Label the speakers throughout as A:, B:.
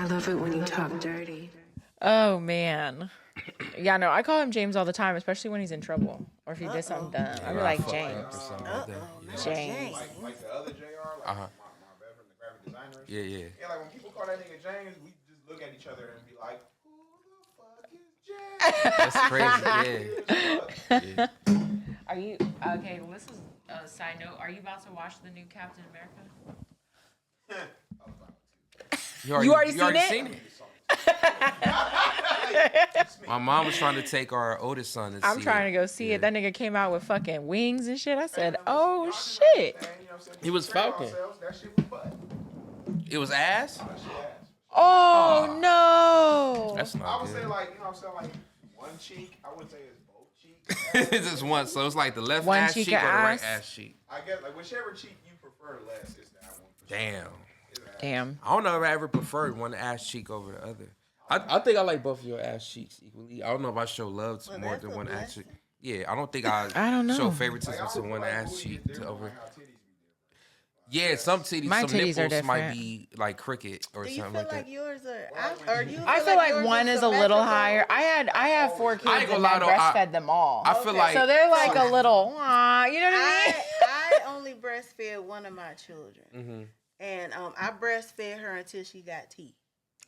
A: I love it when you talk dirty.
B: Oh man. Yeah, no, I call him James all the time, especially when he's in trouble or if he did something dumb. I'd be like James. James.
C: Like the other JR, like my veteran, the graphic designer.
D: Yeah, yeah.
C: Yeah, like when people call that nigga James, we just look at each other and be like, who the fuck is James?
D: That's crazy. Yeah. Yeah.
B: Are you okay? Well, this is a side note. Are you about to watch the new Captain America?
D: You
B: already seen it?
D: My mom was trying to take our oldest son to see it.
B: I'm trying to go see it. That nigga came out with fucking wings and shit. I said, "Oh shit!"
D: He was Falcon.
C: That shit was butt.
D: It was ass.
C: That shit ass.
B: Oh no!
D: That's
C: I
D: not
C: would say
D: good.
C: like, you know what I'm saying, like one cheek. I wouldn't say it's both cheeks.
D: It's just one, so it's like the left
B: One
D: ass
B: cheek
D: cheek or the
B: of
D: right
B: ass?
D: ass cheek.
C: I guess like whichever cheek you prefer less is that one.
D: Damn.
B: Damn.
D: I don't know if I ever preferred one ass cheek over the other. I think I like both of your ass cheeks equally. I don't know if I show love to more than one ass cheek. Yeah, I don't think I
B: don't know.
D: show favoritism to one ass cheek to over. Yeah, some titties,
B: My
D: some
B: titties are
D: nipples might
B: different.
D: be like crooked or
E: Do you
D: something
E: feel
D: like
E: like
D: that.
E: yours are? Or do you
B: I feel like
E: yours
B: one is a little
E: symmetrical?
B: higher. I have 4 kids
D: ain't gonna
B: and
D: lie
B: I
D: though,
B: breastfed them all.
D: I feel like
B: so they're like a little, you know what I mean?
E: I only breastfed one of my children, and I breastfed her until she got teeth.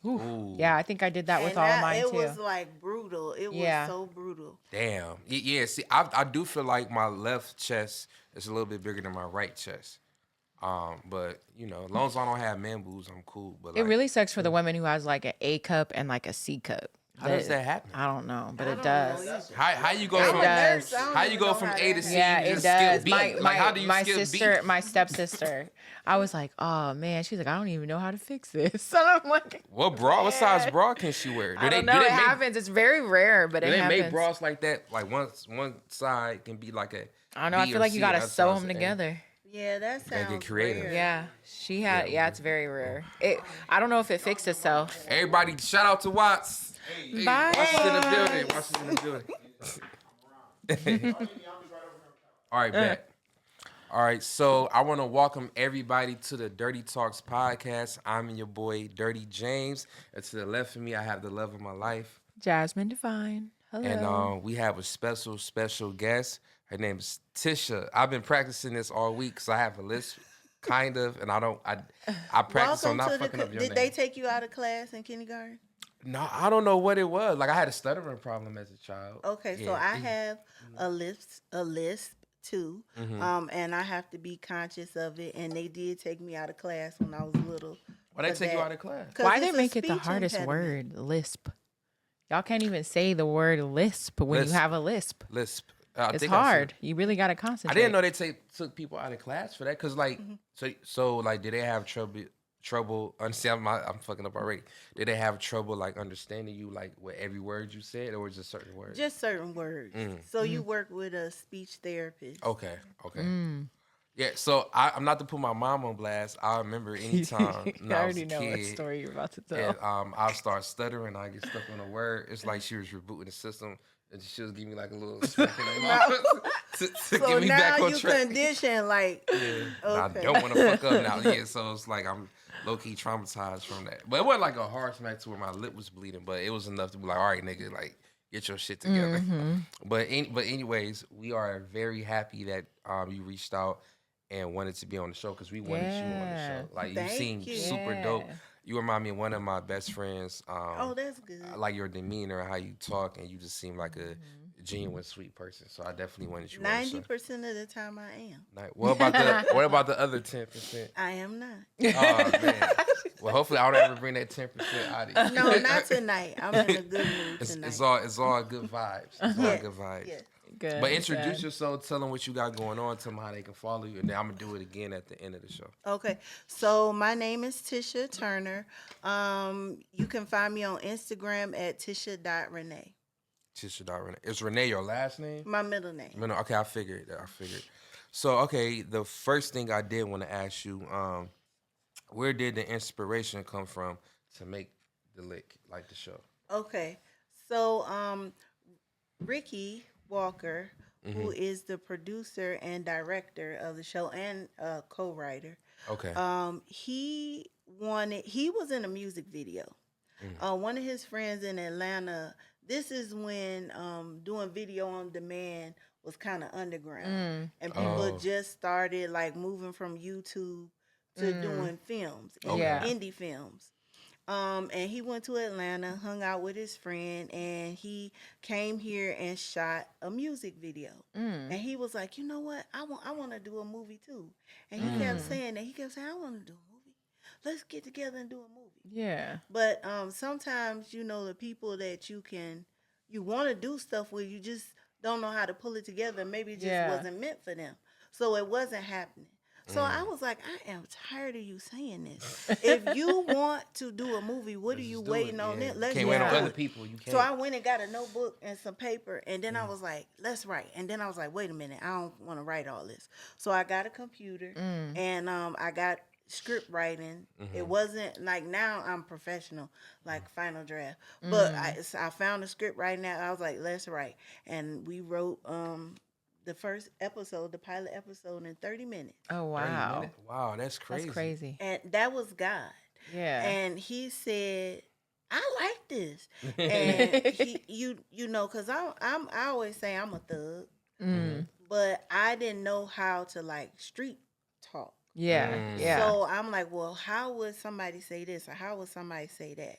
D: Ooh,
B: Yeah, I think I did that with
E: And
B: all
E: that-
B: mine
E: it
B: too.
E: was like brutal. It
B: Yeah.
E: was so brutal.
D: damn. Yeah, see, I do feel like my left chest is a little bit bigger than my right chest. But you know, as long as I don't have man boobs, I'm cool. But
B: It
D: like,
B: really sucks for the women who has like an A cup and like a C cup.
D: how does that happen?
B: I don't know, but it
E: don't
B: does.
E: know either.
D: How you go
B: It
D: from
B: does.
D: how you go from A to C?
B: Yeah,
D: and
B: it
D: just
B: does.
D: skip B?
B: My
D: Like, how do you
B: my
D: skip
B: sister,
D: B?
B: my stepsister, I was like, oh man, she's like, I don't even know how to fix this. And I'm like,
D: What bra? What size bra can she wear?
B: I don't know. It happens. It's very rare, but
D: Do
B: it
D: they
B: happens.
D: make bras like that? Like one side can be like a.
B: I don't know. I
D: B
B: feel
D: or
B: like you
D: C,
B: gotta
D: other
B: sew
D: side's
B: them
D: an A.
B: together.
E: Yeah, that
D: Gotta get
E: sounds
D: creative.
E: rare.
B: Yeah, she had. Yeah, it's very rare. I don't know if it fixed itself.
D: Everybody, shout out to Watts.
B: Bye.
D: Watts is in the building. Watts is in the building. All right, bet. All right, so I want to welcome everybody to the Dirty Talks podcast. I'm your boy, Dirty James. And to the left of me, I have the love of my life.
B: Jasmine Divine. Hello.
D: And we have a special guest. Her name is Tisha. I've been practicing this all week because I have a list, kind of, and I practice on not fucking up your
E: Did
D: name.
E: they take you out of class in kindergarten?
D: No, I don't know what it was. Like I had a stuttering problem as a child.
E: Okay, so
D: Yeah.
E: I have a lisp too, and I have to be conscious of it. And they did take me out of class when I was little.
D: Why they
E: for
D: take you
E: that.
D: out of class?
E: 'Cause
B: Why
E: it's
B: they
E: a
B: make it the
E: speech
B: hardest
E: impediment.
B: word? Lisp. Y'all can't even say the word lisp when
D: Lisp.
B: you have a lisp.
D: Lisp.
B: It's hard. You really gotta concentrate.
D: I didn't know they took people out of class for that. Cause like, so like, did they have trouble? Understand? I'm fucking up already. Did they have trouble like understanding you like with every word you said, or was it certain words?
E: Just certain words. So you work with a speech therapist.
D: Okay. Yeah, so I'm not to put my mom on blast. I remember anytime when
B: I
D: I was
B: already
D: a
B: know what
D: kid,
B: story you're about to tell.
D: and I'll start stuttering. I get stuck on a word. It's like she was rebooting the system, and she was giving me like a little smack in the mouth to
E: So
D: get me
E: now
D: back on
E: you
D: track.
E: condition like,
D: And I
E: okay.
D: don't want to fuck up now. Yeah, so it's like I'm low key traumatized from that. But it wasn't like a hard smack to where my lip was bleeding, but it was enough to be like, all right, nigga, like get your shit together. But anyways, we are very happy that you reached out and wanted to be on the show because we wanted you on the
B: Yeah.
D: show. Like you
E: Thank
D: seem
E: you.
D: super dope.
B: Yeah.
D: You remind me of one of my best friends.
E: Oh, that's good.
D: I like your demeanor, how you talk, and you just seem like a genuine, sweet person. So I definitely wanted you on the show.
E: 90% of the time I am.
D: Like, what about the other 10%?
E: I am not.
D: Oh man. Well, hopefully I don't ever bring that 10% out of you.
E: No, not tonight. I'm in a good mood tonight.
D: It's all good vibes. It's all
E: Yeah,
D: good vibes.
E: yeah.
B: Good.
D: But introduce yourself, tell them what you got going on, tell them how they can follow you, and then I'm gonna do it again at the end of the show.
E: Okay, so my name is Tisha Turner. You can find me on Instagram at tisha.renee.
D: Tisha.Renee. Is Renee your last name?
E: My middle name.
D: No, okay, I figured. So, okay, the first thing I did want to ask you, where did the inspiration come from to make the lick, like the show?
E: Okay, so Ricky Walker, who is the producer and director of the show and co-writer,
D: Okay.
E: he was in a music video. One of his friends in Atlanta. This is when doing video on demand was kind of underground, and people just started like moving from YouTube to doing films,
B: Yeah.
E: indie films. And he went to Atlanta, hung out with his friend, and he came here and shot a music video. And he was like, you know what? I want to do a movie too. And he kept saying that. He kept saying, I want to do a movie. Let's get together and do a movie.
B: Yeah.
E: But sometimes, the people that you want to do stuff with, you just don't know how to pull it together. Maybe it just wasn't meant for them. So it wasn't happening. So I was like, I am tired of you saying this. If you want to do a movie, what are you waiting on it? Let's
D: Can't wait on
E: do
D: other
E: it.
D: people. You can't.
E: So I went and got a notebook and some paper, and then I was like, let's write. And then I was like, wait a minute, I don't want to write all this. So I got a computer, and I got script writing. It wasn't like now I'm professional, like Final Draft. But I found a script right now. I was like, let's write. And we wrote the first episode, the pilot episode, in 30 minutes.
B: Oh, wow.
D: Wow, that's crazy.
B: That's crazy.
E: And that was God.
B: Yeah.
E: And he said, I like this. And he, because I always say I'm a thug, but I didn't know how to like street talk.
B: Yeah. Yeah.
E: So I'm like, well, how would somebody say this or how would somebody say that?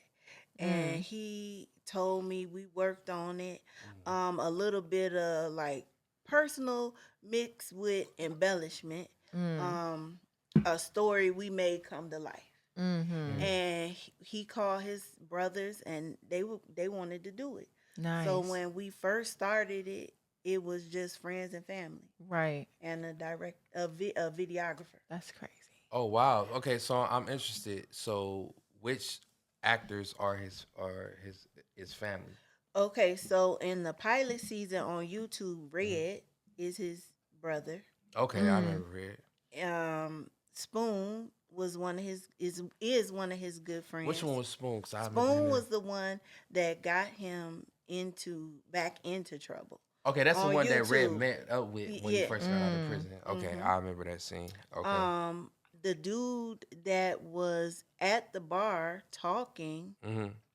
E: And he told me, we worked on it, a little bit of like personal mixed with embellishment, a story we made come to life. And he called his brothers, and they wanted to do it.
B: Nice.
E: So when we first started it, it was just friends and family,
B: Right.
E: and a videographer.
B: That's crazy.
D: Oh wow. Okay, so I'm interested. So which actors are his family?
E: Okay, so in the pilot season on YouTube, Red is his brother.
D: Okay, I remember Red.
E: Spoon was one of his is one of his good friends.
D: Which one was Spoon? 'Cause I remember
E: Spoon
D: him.
E: was the one that got him back into trouble.
D: Okay, that's the
E: on
D: one that Red
E: YouTube.
D: met up with when he
E: Yeah.
D: first got out of prison. Okay, I remember that scene. Okay.
E: The dude that was at the bar talking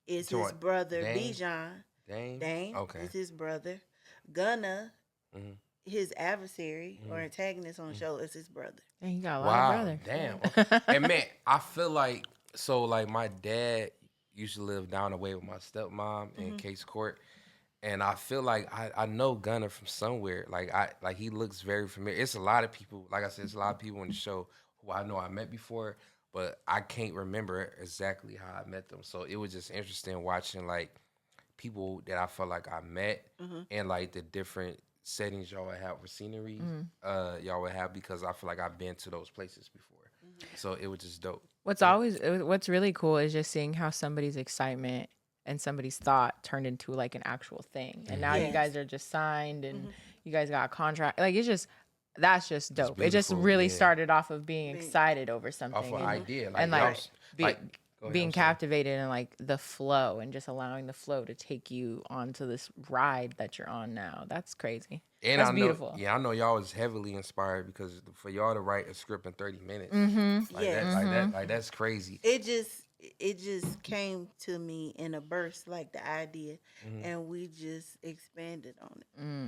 E: is
D: So
E: his
D: what,
E: brother
D: Dane?
E: Bijan. Dane
D: Okay.
E: is his brother. Gunna,
D: Mhm.
E: his adversary or antagonist on the show, is his brother.
B: And you got a lot
D: Wow.
B: of brothers.
D: Damn. Okay. And man, I feel like my dad used to live down the way with my stepmom in Case Court. And I feel like I know Gunna from somewhere. Like he looks very familiar. It's a lot of people, like I said, it's a lot of people in the show who I know I met before, but I can't remember exactly how I met them. So it was just interesting watching like people that I felt like I met and like the different settings y'all would have for scenery y'all would have, because I feel like I've been to those places before. So it was just dope.
B: What's really cool is just seeing how somebody's excitement and somebody's thought turned into like an actual thing. And now you
E: Yes.
B: guys are just signed and you guys got a contract. Like that's just dope. It just
D: beautiful,
B: really
D: yeah.
B: started off of being excited over something.
D: Off an idea.
B: and
D: y'all
B: like,
D: was-
B: be-
D: go ahead,
B: being
D: I'm sorry.
B: captivated and like the flow and just allowing the flow to take you onto this ride that you're on now. That's crazy.
D: And
B: That's
D: I know,
B: beautiful.
D: Yeah, I know y'all was heavily inspired because for y'all to write a script in 30 minutes,
E: Yes.
D: like that's crazy.
E: It just came to me in a burst, like the idea, and we just expanded on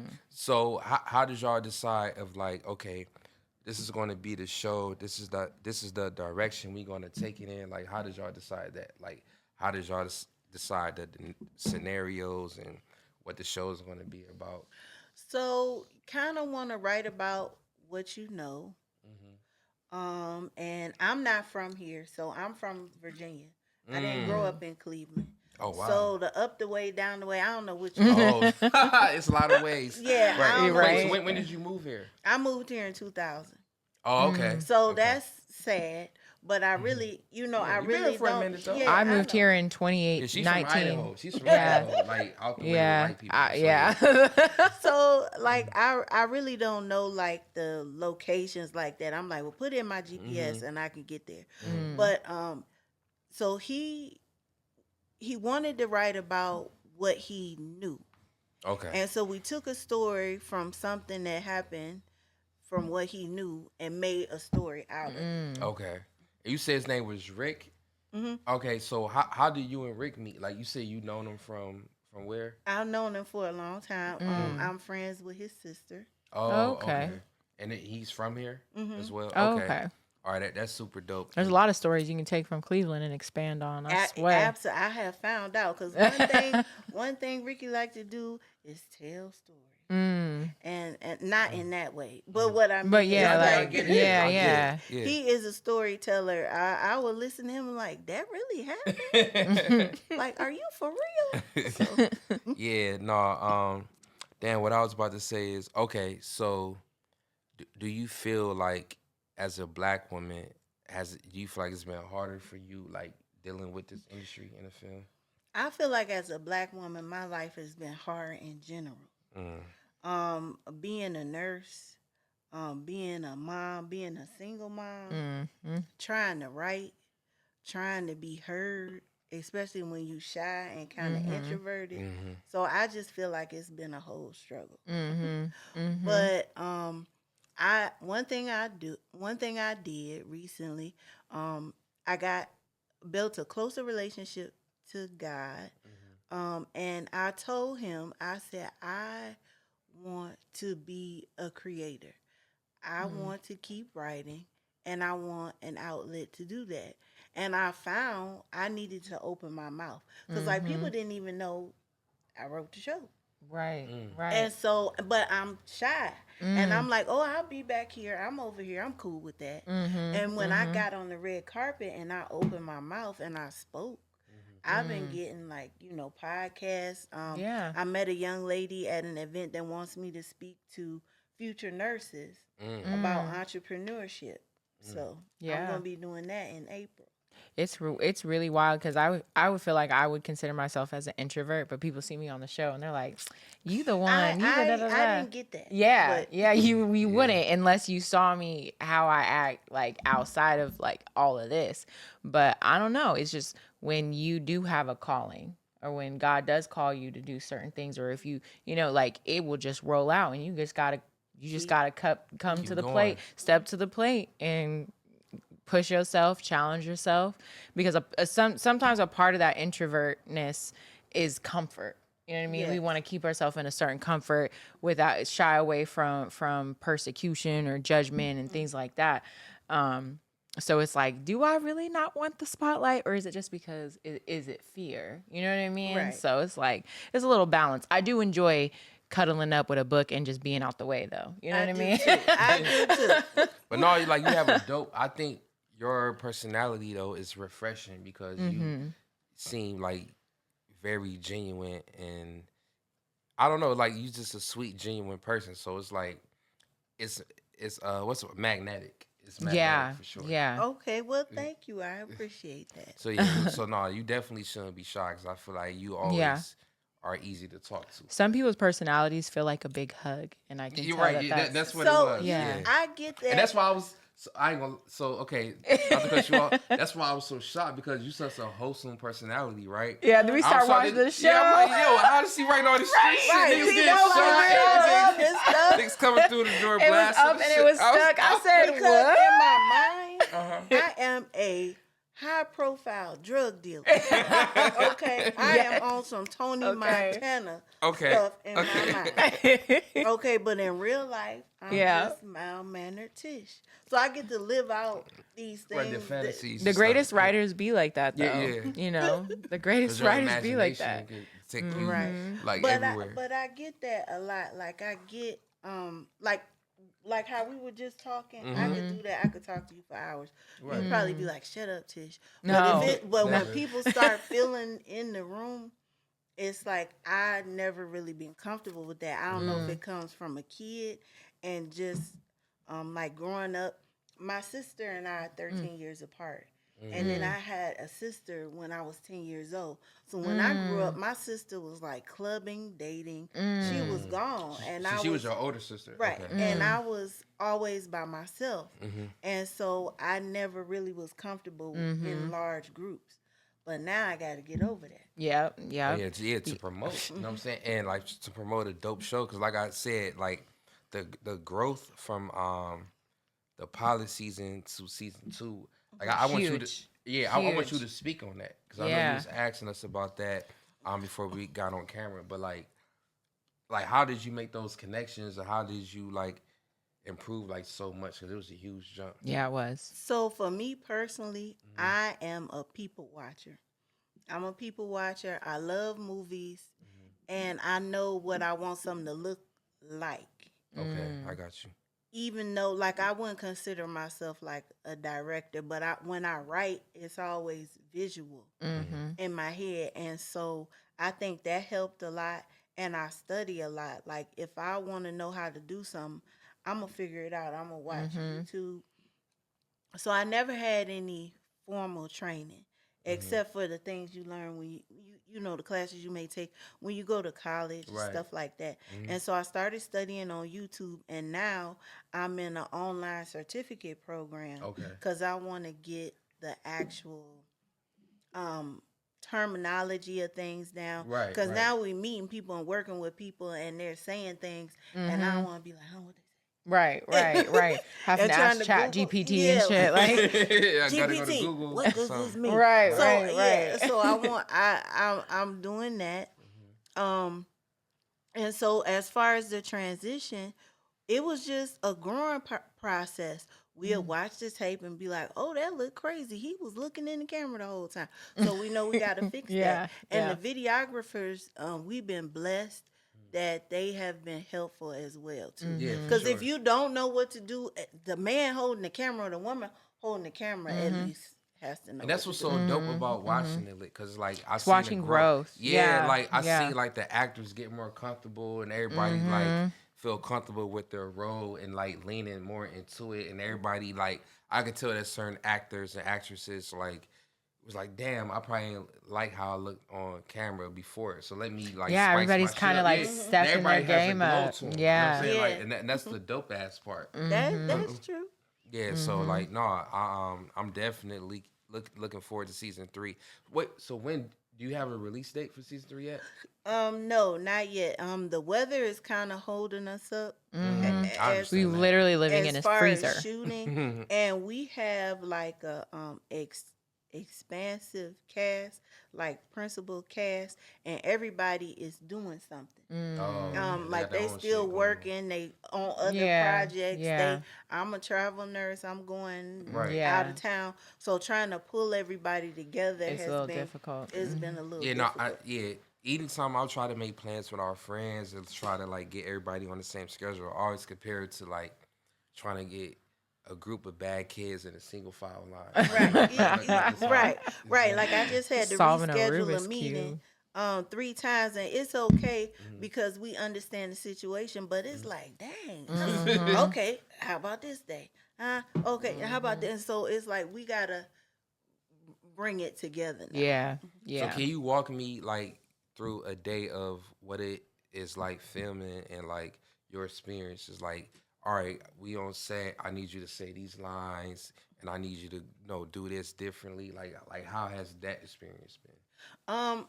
E: it.
D: So how did y'all decide of like, okay, this is going to be the show, this is the direction we going to take it in? Like, how did y'all decide that? Like, how did y'all decide the scenarios and what the show is going to be about?
E: So, kind of want to write about what you know. And I'm not from here, so I'm from Virginia. I didn't grow up in Cleveland.
D: Oh wow.
E: So the up the way, down the way, I don't know which.
D: Oh, it's a lot of ways.
E: Yeah, I
D: Right.
E: don't know
B: Right.
D: So
E: which-
D: when did you move here?
E: I moved here in 2000.
D: Oh, okay.
E: So
D: Okay.
E: that's sad. But I really, I
D: you been
E: really
D: here for a
E: don't.
D: minute, though.
E: Yeah,
B: I moved
E: know.
B: here in
D: Yeah,
B: 2019.
D: she's from Idaho. She's from
B: Yeah.
D: Idaho. Like out the way with
B: Yeah.
D: white people. So,
B: Yeah.
E: So like I really don't know like the locations like that. I'm like, well, put in my GPS and I can get there. But so he wanted to write about what he knew.
D: Okay.
E: And so we took a story from something that happened from what he knew and made a story out of it.
D: Okay. And you said his name was Rick. Okay, so how do you and Rick meet? Like you said, you known him from where?
E: I've known him for a long time. I'm friends with his sister.
D: Oh,
B: Okay.
D: And he's from here as well.
B: Oh,
D: Okay.
B: okay.
D: All right, that's super dope.
B: There's a lot of stories you can take from Cleveland and expand on. I swear.
E: Absolutely, I have found out because one thing Ricky like to do is tell stories. And not in that way, but what I mean,
B: But yeah,
E: is
B: like,
D: get it.
B: yeah,
D: I get
B: yeah.
D: it. Yeah.
E: he is a storyteller. I would listen to him like, that really happened. Like, are you for real? So,
D: Yeah, no. Dan, what I was about to say is, okay, so do you feel like as a black woman, do you feel like it's been harder for you, like dealing with this industry in the film?
E: I feel like as a black woman, my life has been hard in general. Being a nurse, being a mom, being a single mom, trying to write, trying to be heard, especially when you shy and kind of introverted. So I just feel like it's been a whole struggle. But one thing I did recently, I built a closer relationship to God. And I told him, I said, I want to be a creator. I want to keep writing, and I want an outlet to do that. And I found I needed to open my mouth because like people didn't even know I wrote the show.
B: Right, right.
E: And so, but I'm shy. And I'm like, oh, I'll be back here. I'm over here. I'm cool with that. And when I got on the red carpet and I opened my mouth and I spoke, I've been getting like, podcasts.
B: Yeah.
E: I met a young lady at an event that wants me to speak to future nurses about entrepreneurship. So I'm going to be doing that in April.
B: It's really wild because I would feel like I would consider myself as an introvert, but people see me on the show and they're like, "You the one."
E: I
B: da-da-da-da."
E: didn't get that.
B: Yeah,
E: but
B: yeah, you wouldn't unless you saw me how I act like outside of like all of this. But I don't know. It's just when you do have a calling or when God does call you to do certain things, or if you like it will just roll out and you just gotta come to the plate, step to the plate and push yourself, challenge yourself, because sometimes a part of that introvertness is comfort. You know what I mean?
E: Yes.
B: We want to keep ourselves in a certain comfort without shy away from persecution or judgment and things like that. So it's like, do I really not want the spotlight, or is it just because is it fear? You know what I mean?
E: Right.
B: So it's like it's a little balance. I do enjoy cuddling up with a book and just being out the way, though. You know what I mean?
E: I do too.
D: But no, you have a dope. I think your personality though is refreshing because you seem like very genuine, and I don't know, like you just a sweet, genuine person. So it's like it's magnetic. It's magnetic for sure.
B: Yeah.
E: Okay, well, thank you. I appreciate that.
D: So yeah, so no, you definitely shouldn't be shy because I feel like you always are easy to talk to.
B: Some people's personalities feel like a big hug, and I can
D: You're
B: tell
D: right. That's what
E: So,
D: it was.
B: yeah.
E: I get that.
D: And that's why I was. So I ain't gonna. So okay, not to cut you off. That's why I was so shocked because you such a wholesome personality, right?
B: Yeah, do we start watching the show?
D: Yeah, I'm like, yo, how does she writing all this street shit?
E: Right,
D: Niggas
E: see,
D: getting
E: that was
D: shot.
E: real love and stuff.
D: Niggas coming through the door
B: It was
D: blasting.
B: up and it was stuck. I said,
E: Because
B: what?
E: in my mind, I am a high-profile drug dealer. Okay, I am on some Tony Montana stuff in my mind. Okay, but in real life, I'm just mild-mannered Tish. So I get to live out these things.
D: Right, the fantasies.
B: The
D: and
B: greatest
D: stuff.
B: writers be like that, though.
D: Yeah.
B: The greatest
D: 'Cause your
B: writers be like that.
D: imagination can take you
E: Right.
D: like
E: But
D: everywhere.
E: but I get that a lot. Like I get like how we were just talking. I could do that. I could talk to you for hours. You'd probably be like, "Shut up, Tish."
B: No.
E: But when people start feeling in the room, it's like I never really been comfortable with that. I don't know if it comes from a kid and just like growing up. My sister and I are 13 years apart. And then I had a sister when I was 10 years old. So when I grew up, my sister was like clubbing, dating. She was gone. And
D: She was your older sister.
E: right.
D: Okay.
E: And I was always by myself. And so I never really was comfortable in large groups. But now I got to get over that.
B: Yeah.
D: Yeah, to promote. You know what I'm saying? And like to promote a dope show. Because like I said, like the growth from the pilot season to season 2. Like I want you to,
B: Huge.
D: Yeah, I want you
B: Huge.
D: to speak on that because I know you
B: Yeah.
D: was asking us about that before we got on camera. But like how did you make those connections, or how did you like improve like so much? Because it was a huge jump.
B: Yeah, it was.
E: So for me personally, I am a people watcher. I'm a people watcher. I love movies, and I know what I want something to look like.
D: Okay,
B: Mm.
D: I got you.
E: Even though, like, I wouldn't consider myself like a director, but when I write, it's always visual
B: Mm-hmm.
E: in my head, and so I think that helped a lot. And I study a lot. Like, if I want to know how to do something, I'm gonna figure it out. I'm gonna watch YouTube. So I never had any formal training except for the things you learn when you know the classes you may take when you go to college,
D: Right.
E: stuff like that. And so I started studying on YouTube, and now I'm in an online certificate program
D: Okay.
E: because I want to get the actual um terminology of things down.
D: Right,
E: Because
D: right.
E: now we meeting people and working with people, and they're saying things, and I don't want to be like, oh, what they
B: Right, right. Having
E: and
B: to
E: trying
B: ask
E: to
B: Chat
E: Google-
B: GPT
E: yeah,
B: and shit. Like,
D: I gotta go to
E: GPT.
D: Google.
E: What
D: or
E: does this
D: something.
E: mean?
B: Right,
E: so,
B: right,
E: Yeah,
B: right.
E: so I'm doing that. Um, and so as far as the transition, it was just a growing process. We'll watch the tape and be like, "Oh, that looked crazy. He was looking in the camera the whole time." So we know we got to fix
B: Yeah,
E: that. And
B: yeah.
E: the videographers, we've been blessed that they have been helpful as well too.
D: Yeah, for
E: Because
D: sure.
E: if you don't know what to do, the man holding the camera or the woman holding the camera at least has to know.
D: And that's
E: what
D: what's
E: to do.
D: so dope about watching it, because like I seen
B: watching
D: the
B: growth.
D: Yeah,
B: Yeah,
D: like I
B: yeah.
D: see like the actors get more comfortable, and everybody like feel comfortable with their role and like leaning more into it, and everybody like I could tell that certain actors and actresses like was like, damn, I probably ain't like how I looked on camera before, so let me like
B: Yeah,
D: spice
B: everybody's
D: my shit
B: kinda,
D: up.
B: like,
D: Yeah.
B: stepping
D: And everybody
B: their
D: has a
B: game
D: glow
B: up.
D: to 'em, you know what
B: Yeah.
D: I'm saying? Like,
E: Yeah.
D: and that's the dope ass part.
E: That's true.
D: Yeah, so like no, I'm definitely looking forward to season 3. Wait, so when do you have a release date for season 3 yet?
E: No, not yet. The weather is kind of holding us up.
D: I
E: As,
D: understand.
B: We literally living in
E: as
B: a
E: far
B: freezer.
E: as shooting, and we have like a expansive cast, like principal cast, and everybody is doing something.
D: Oh, they
E: Like
D: got their
E: they
D: own
E: still
D: shit going on.
E: working, they on other
B: Yeah,
E: projects.
B: yeah.
E: I'm a travel nurse. I'm going
D: Right.
E: out
B: Yeah.
E: of town, so trying to pull everybody together
B: It's a
E: has
B: little
E: been
B: difficult.
E: It's been a little
D: Yeah, no,
E: difficult.
D: anytime I'll try to make plans with our friends and try to like get everybody on the same schedule, I always compare it to like trying to get a group of bad kids in a single file line.
E: Right. Like I just had to
B: Solving a
E: reschedule a
B: Rubik's
E: meeting
B: Cube.
E: 3 times, and it's okay because we understand the situation. But it's like, dang, okay, how about this day? Okay, how about this? And so it's like we gotta bring it together now.
B: Yeah, yeah.
D: So can you walk me like through a day of what it is like filming and like your experiences? Like, all right, we on set. I need you to say these lines, and I need you to do this differently. Like how has that experience been?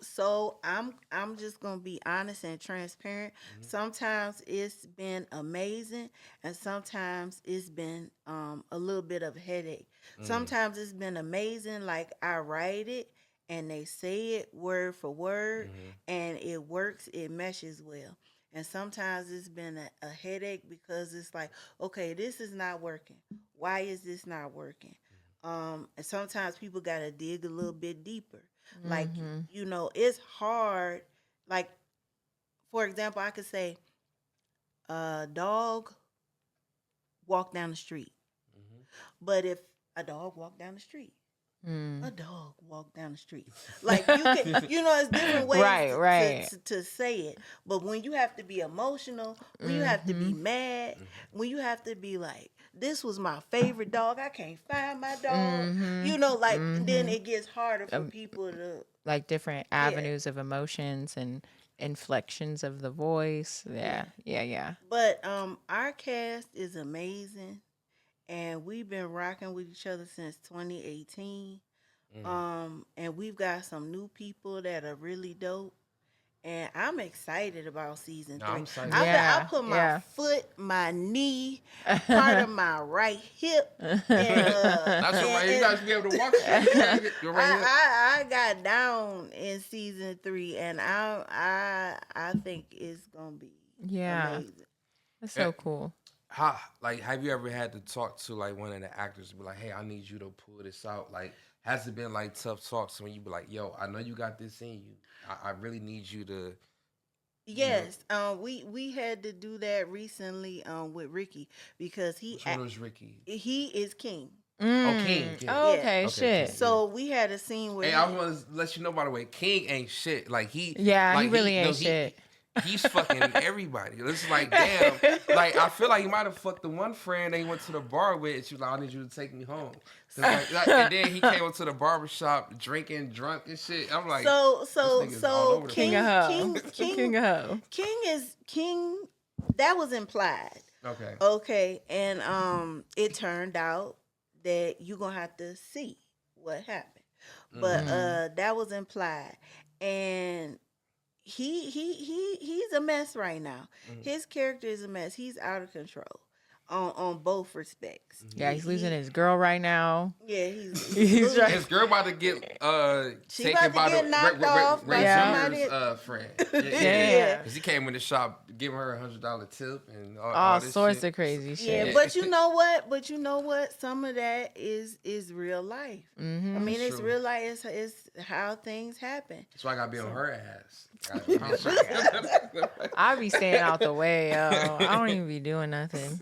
E: So I'm just gonna be honest and transparent. Sometimes it's been amazing, and sometimes it's been a little bit of a headache. Sometimes it's been amazing, like I write it and they say it word for word, and it works, it meshes well. And sometimes it's been a headache because it's like, okay, this is not working. Why is this not working? And sometimes people gotta dig a little bit deeper. Like, it's hard. Like, for example, I could say, a dog walk down the street. But if a dog walk down the street, a dog walk down the street. Like, you can, it's different ways
B: Right.
E: to say it. But when you have to be emotional, when you have to be mad, when you have to be like, this was my favorite dog, I can't find my dog, then it gets harder for people to.
B: Like different avenues of emotions and inflections of the voice. Yeah.
E: But our cast is amazing, and we've been rocking with each other since 2018. And we've got some new people that are really dope, and I'm excited about season
D: No,
E: 3.
D: I'm excited.
B: Yeah,
E: I put my
B: yeah.
E: foot, my knee, part of my right hip, and
D: That's all right. You guys be able to walk. You're right here.
E: I got down in season 3, and I think it's gonna be
B: Yeah.
E: amazing.
B: That's so cool.
D: How, like, have you ever had to talk to like one of the actors and be like, hey, I need you to pull this out? Like, has it been like tough talks when you be like, yo, I know you got this in you. I really need you to.
E: Yes, we had to do that recently with Ricky because
D: Which one was Ricky?
E: he is king.
D: Oh, King. King.
B: Oh,
E: Yeah.
B: okay,
D: Okay,
B: shit.
D: King.
E: So we had a scene where
D: Hey, I want to let you know, by the way, King ain't shit. Like
B: Yeah,
D: like,
B: he really ain't
D: he-
B: shit.
D: He's fucking everybody. It's like, damn. Like, I feel like he might have fucked the one friend that he went to the bar with, and she was like, I need you to take me home. 'Cause and then he came up to the barbershop drinking, drunk and shit. I'm like,
E: so
D: this nigga's all over the
E: King
B: King of Ho.
E: King
B: King of Ho.
E: King that was implied.
D: okay.
E: Okay, and it turned out that you're gonna have to see what happened, but that was implied, and he's a mess right now. His character is a mess. He's out of control on both respects.
B: Yeah, he's losing his girl right now.
E: Yeah, he's
B: He's right.
D: His girl about to get
E: She
D: taken
E: about to
D: by
E: get
D: the
E: knocked off by
D: Zimmer's
E: somebody.
D: friend.
B: Yeah.
D: Because he came in the shop giving her $100 tip and all
B: All
D: this
B: sorts
D: shit.
B: of crazy shit.
E: Yeah, but you know what? Some of that is real life.
B: Mm-hmm.
E: I mean, it's
D: True.
E: real life. It's how things happen.
D: That's why I gotta be on her ass.
B: I be staying out the way, yo. I don't even be doing nothing.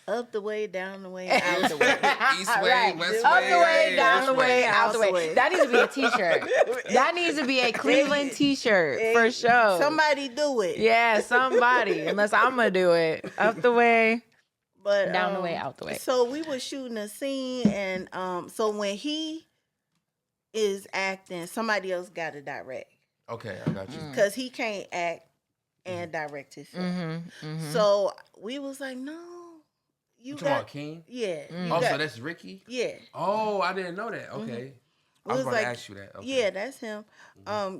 E: Up the way, down the way, out the way.
D: East way,
E: Right.
D: west
B: Up
D: way,
B: the way, down
D: which
B: the way, out the
E: Out the
B: way.
E: way.
B: That needs to be a t-shirt. That needs to be a Cleveland t-shirt for sure.
E: Somebody do it.
B: Yeah, somebody. Unless I'm gonna do it. Up the way,
E: But
B: down the way, out the way.
E: So we were shooting a scene, and so when he is acting, somebody else got to direct
D: Okay, I got you.
E: because he can't act and direct himself.
B: Mm-hmm.
E: So we was like, no, you
D: You talking
E: got
D: about King?
E: yeah. You
D: Oh,
E: got,
D: so that's Ricky?
E: yeah.
D: Oh, I didn't know that. Okay. I was
E: was
D: about
E: like-
D: to ask you that. Okay.
E: Yeah, that's him.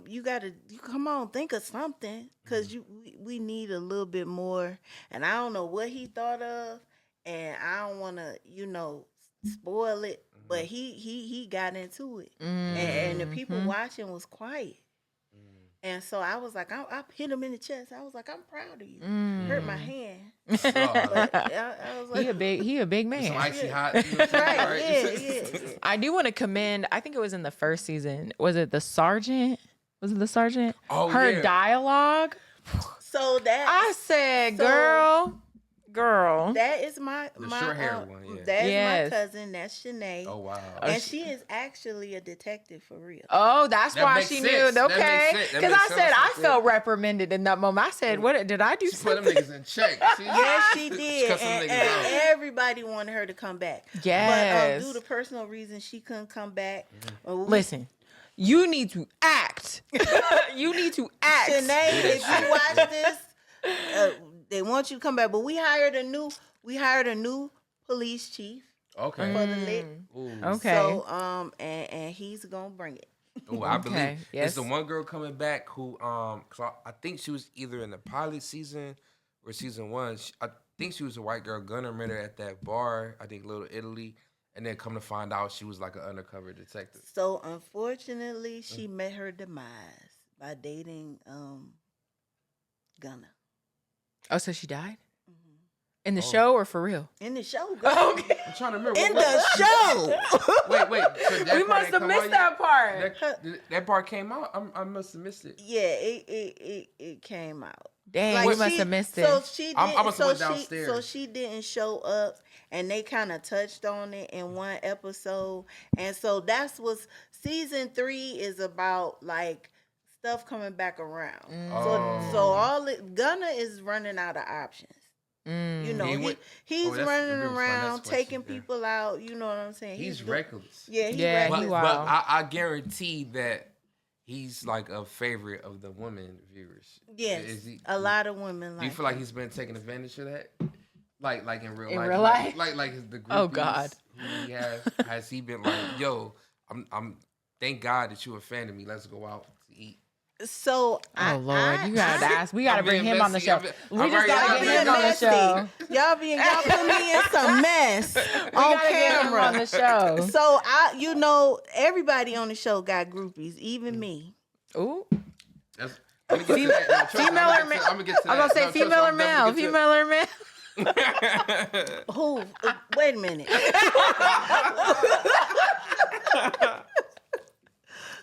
E: You gotta come on, think of something, cause we need a little bit more. And I don't know what he thought of, and I don't want to spoil it. But he got into it, and the people watching was quiet. And so I was like, I hit him in the chest. I was like, I'm proud of you. Hurt my hand. But I was like,
B: He a big
D: Some
B: man.
D: icy hot. You know what I'm
E: right,
D: saying?
E: yeah.
B: I do want to commend. I think it was in the first season. Was it the sergeant? Was it the sergeant?
D: Oh,
B: Her
D: yeah.
B: dialogue.
E: So that
B: I said,
E: So-
B: girl.
E: that is my
D: The
E: my
D: short-haired one, yeah.
E: That is
B: Yes.
E: my cousin. That's Shanae.
D: Oh, wow.
E: And she is actually a detective for real.
B: Oh, that's
D: That
B: why
D: makes
B: she
D: sense.
B: knew.
D: That
B: Okay,
D: makes sense. That
B: because
D: makes
B: I
D: so
B: said
D: much
B: I
D: sense.
B: felt reprimanded in that moment. I said, "What did I do?"
D: She put them
B: Something?
D: niggas in check.
E: Yes, she did.
D: Cut some
E: And,
D: niggas
E: and
D: out.
E: everybody wanted her to come back.
B: Yes.
E: But due to personal reasons, she couldn't come back.
B: Listen, you need to act. You need to act.
E: Shanae, if you watch this, they want you to come back. But we hired a new police chief
D: Okay.
E: for the lick.
D: Ooh.
B: Okay.
E: So and he's gonna bring it.
D: Ooh, I
B: Okay,
D: believe
B: yes.
D: it's the one girl coming back who cause I think she was either in the pilot season or season 1. I think she was a white girl gunner met her at that bar. I think Little Italy, and then come to find out she was like an undercover detective.
E: So unfortunately, she met her demise by dating Gunna
B: Oh, so she died in
D: Oh.
B: the show or for real?
E: in the show. Girl.
B: Okay.
D: I'm trying to remember.
E: In
D: what-
E: the show.
D: Wait. So that
B: We
D: part
B: must
D: ain't
B: have
D: come
B: missed
D: out
B: that
D: yet?
B: part.
D: That part came out. I must have missed it.
E: Yeah, it came out.
B: Dang,
E: Like
B: we must
E: she-
B: have missed it.
E: So she did,
D: I must have went
E: so
D: downstairs.
E: she didn't show up, and they kind of touched on it in one episode, and so that's what season 3 is about, like stuff coming back around.
D: Oh.
E: So all it Gunna is running out of options. You know,
D: He went-
E: he's
D: Oh, that's-
E: running
D: that was my
E: around,
D: next question,
E: taking
D: yeah.
E: people out. You know what I'm saying?
D: He's
E: do-
D: reckless.
E: Yeah,
B: Yeah,
E: reckless.
B: he
D: But
B: wild.
D: I guarantee that he's like a favorite of the women viewers.
E: Yes,
D: Is he,
E: a lot of women like.
D: Do you feel like he's been taking advantage of that? Like in real
B: In
D: life?
B: real life?
D: Like the groupies
B: Oh, God.
D: who he has he been like, yo, I'm thank God that you a fan of me. Let's go out to eat.
E: So
B: Oh Lord, you gotta ask. We gotta
D: I'm
B: bring
D: being
B: him on the
D: messy.
B: show.
D: I'm
B: We just
D: already-
B: gotta
E: Y'all
B: get
E: being
B: him on the show.
E: messy. Y'all put me in some mess
B: We
E: on
B: gotta get him
E: camera.
B: on the show.
E: So everybody on the show got groupies, even me.
B: Ooh,
D: That's- I'm gonna get to that. No, trust me,
B: female
D: I'm
B: or
D: gonna
B: male?
D: get to- I'm gonna get to
B: I'm gonna
D: that.
B: say
D: No, trust me,
B: female or
D: I'm definitely
B: male.
D: gonna get
B: Female or male?
E: Who? Wait a minute.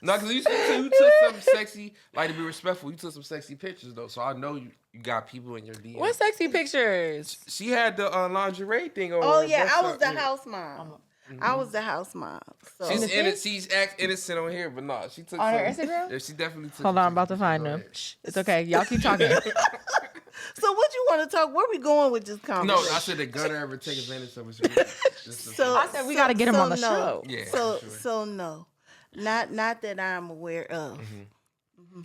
D: No, because you took some sexy, like to be respectful, you took some sexy pictures though. So I know you got people in your DM.
B: What sexy pictures?
D: She had the lingerie thing on.
E: Oh
D: her
E: yeah,
D: bust
E: I was
D: up,
E: the
D: yeah.
E: house mom. I was the house mom. So
D: She's act innocent on here, but no, she took
B: On her
D: some-
B: Instagram?
D: Yeah, she definitely took.
B: Hold
D: some
B: on, I'm about to
D: pictures.
B: find
D: Go
B: them.
D: ahead.
B: Shh, it's okay. Y'all keep talking.
E: So what you want to talk? Where we going with this
D: No,
E: conversation?
D: I said the gunner ever take advantage of us.
E: So
B: I said we gotta get him on the
E: no.
B: show.
D: Yeah,
E: So
D: for sure.
E: so no, not that I'm aware of.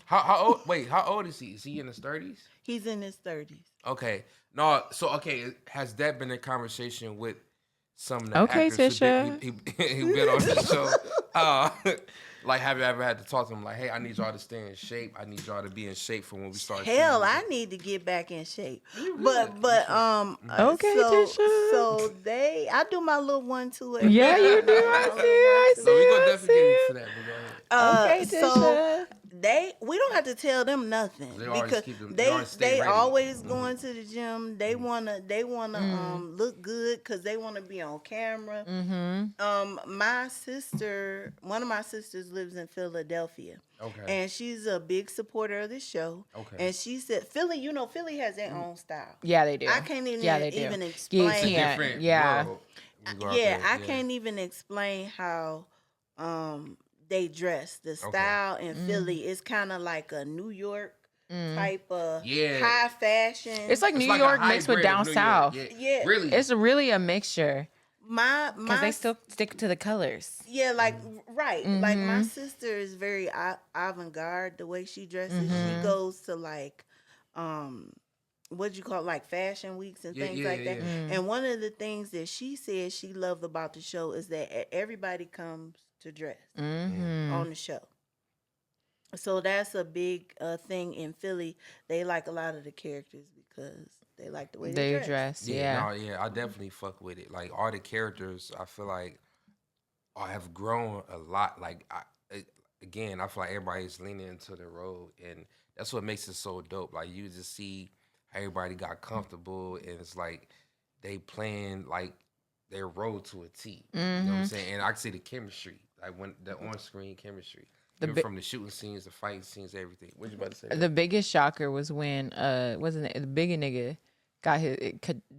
D: How old? Wait, how old is he? Is he in his 30s?
E: He's in his 30s.
D: Okay. No, so okay, has that been a conversation with some of the
B: Okay,
D: actors
B: Tisha.
D: who been on the show? Like, have you ever had to talk to them like, hey, I need y'all to stay in shape. I need y'all to be in shape for when we start.
E: Hell,
D: shooting."
E: I need to get back in shape.
D: You
E: But
D: good.
E: but
B: Okay, Tisha.
E: So I do my little 1-2. every
B: Yeah,
E: now
B: you
E: and
B: do.
E: then.
B: I see.
D: So we gonna
B: I
D: definitely get
B: see.
D: into that. But go ahead.
B: Okay,
E: So
B: Tisha.
E: we don't have to tell them nothing
D: They always
E: because
D: keep them- they always stay
E: they
D: ready.
E: always going to the gym. They wanna look good because they wanna be on camera. My sister, one of my sisters lives in Philadelphia.
D: Okay.
E: And she's a big supporter of the show.
D: Okay.
E: And she said, Philly has their own style.
B: Yeah, they do.
E: I can't even
B: Yeah, they do.
E: even
B: You
E: explain.
B: can't.
D: Different
B: Yeah.
D: world. We go out
E: Yeah,
D: there,
E: I can't even explain how they dress. The style in Philly is kind of like a New York type of
D: Yeah.
E: high fashion.
B: It's like
D: It's
B: New
D: like a
B: York mixed with
D: hybrid
B: down
D: of New York.
B: south.
E: Yeah.
D: Really.
B: It's really a mixture
E: my
B: because they still stick to the colors.
E: yeah, like right, like my
B: Mm-hmm.
E: sister is very avant-garde the way she dresses.
B: Mm-hmm.
E: She goes to like what you call it, like fashion weeks and
D: Yeah,
E: things
D: yeah,
E: like that.
D: yeah.
E: And one of the things that she said she loved about the show is that everybody comes to dress
B: Mm-hmm.
E: on the show. So that's a big thing in Philly. They like a lot of the characters because they like the way they,
B: They dress. Yeah.
D: No, yeah, I definitely fuck with it. Like all the characters, I feel like I have grown a lot. Like again, I feel like everybody's leaning into the road, and that's what makes it so dope. Like you just see how everybody got comfortable, and it's like they playing like their role to a T. You know what I'm saying? And I can see the chemistry, like when the on-screen chemistry, even from the shooting scenes, the fighting scenes, everything. What you about to say?
B: The biggest shocker was when wasn't it the bigger nigga got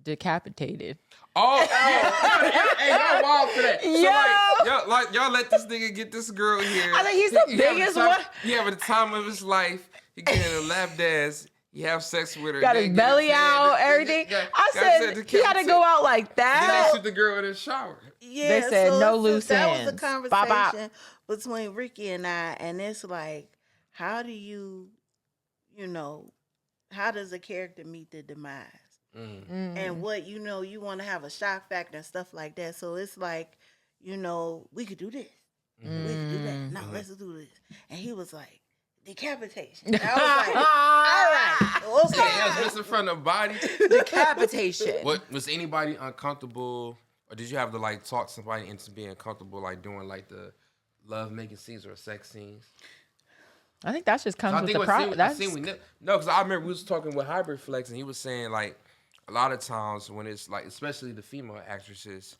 B: decapitated.
D: Oh, hey, y'all wild for that. So y'all let this nigga get this girl here.
B: I think he's the biggest one.
D: Yeah, but the time of his life, he getting a lap dance. He have sex with her.
B: Got
D: then
B: his
D: get
B: belly
D: his head,
B: out,
D: then-
B: everything.
D: then-
B: I
D: got
B: said
D: said
B: he had to go out like
D: Then
B: that.
D: they shoot the girl in the shower.
E: Yeah,
B: They said no
E: so
B: loose
E: that was
B: ends.
E: the
B: Bop, bop.
E: conversation between Ricky and I, and it's like, how do you know, how does a character meet the demise?
B: Mm-hmm.
E: And what you want to have a shock factor and stuff like that. So it's like, we could do this, we could do that. No, let's do this. And he was like, decapitation. And I was like, all right,
D: So
E: okay.
D: he was missing from the body.
B: Decapitation.
D: What was anybody uncomfortable, or did you have to like talk somebody into being comfortable, like doing like the love making scenes or sex scenes?
B: I think that just comes
D: I
B: with
D: think
B: the
D: what
B: problem.
D: scene,
B: That's
D: the scene no, because I remember we was talking with Hybrid Flex, and he was saying like a lot of times when it's like, especially the female actresses,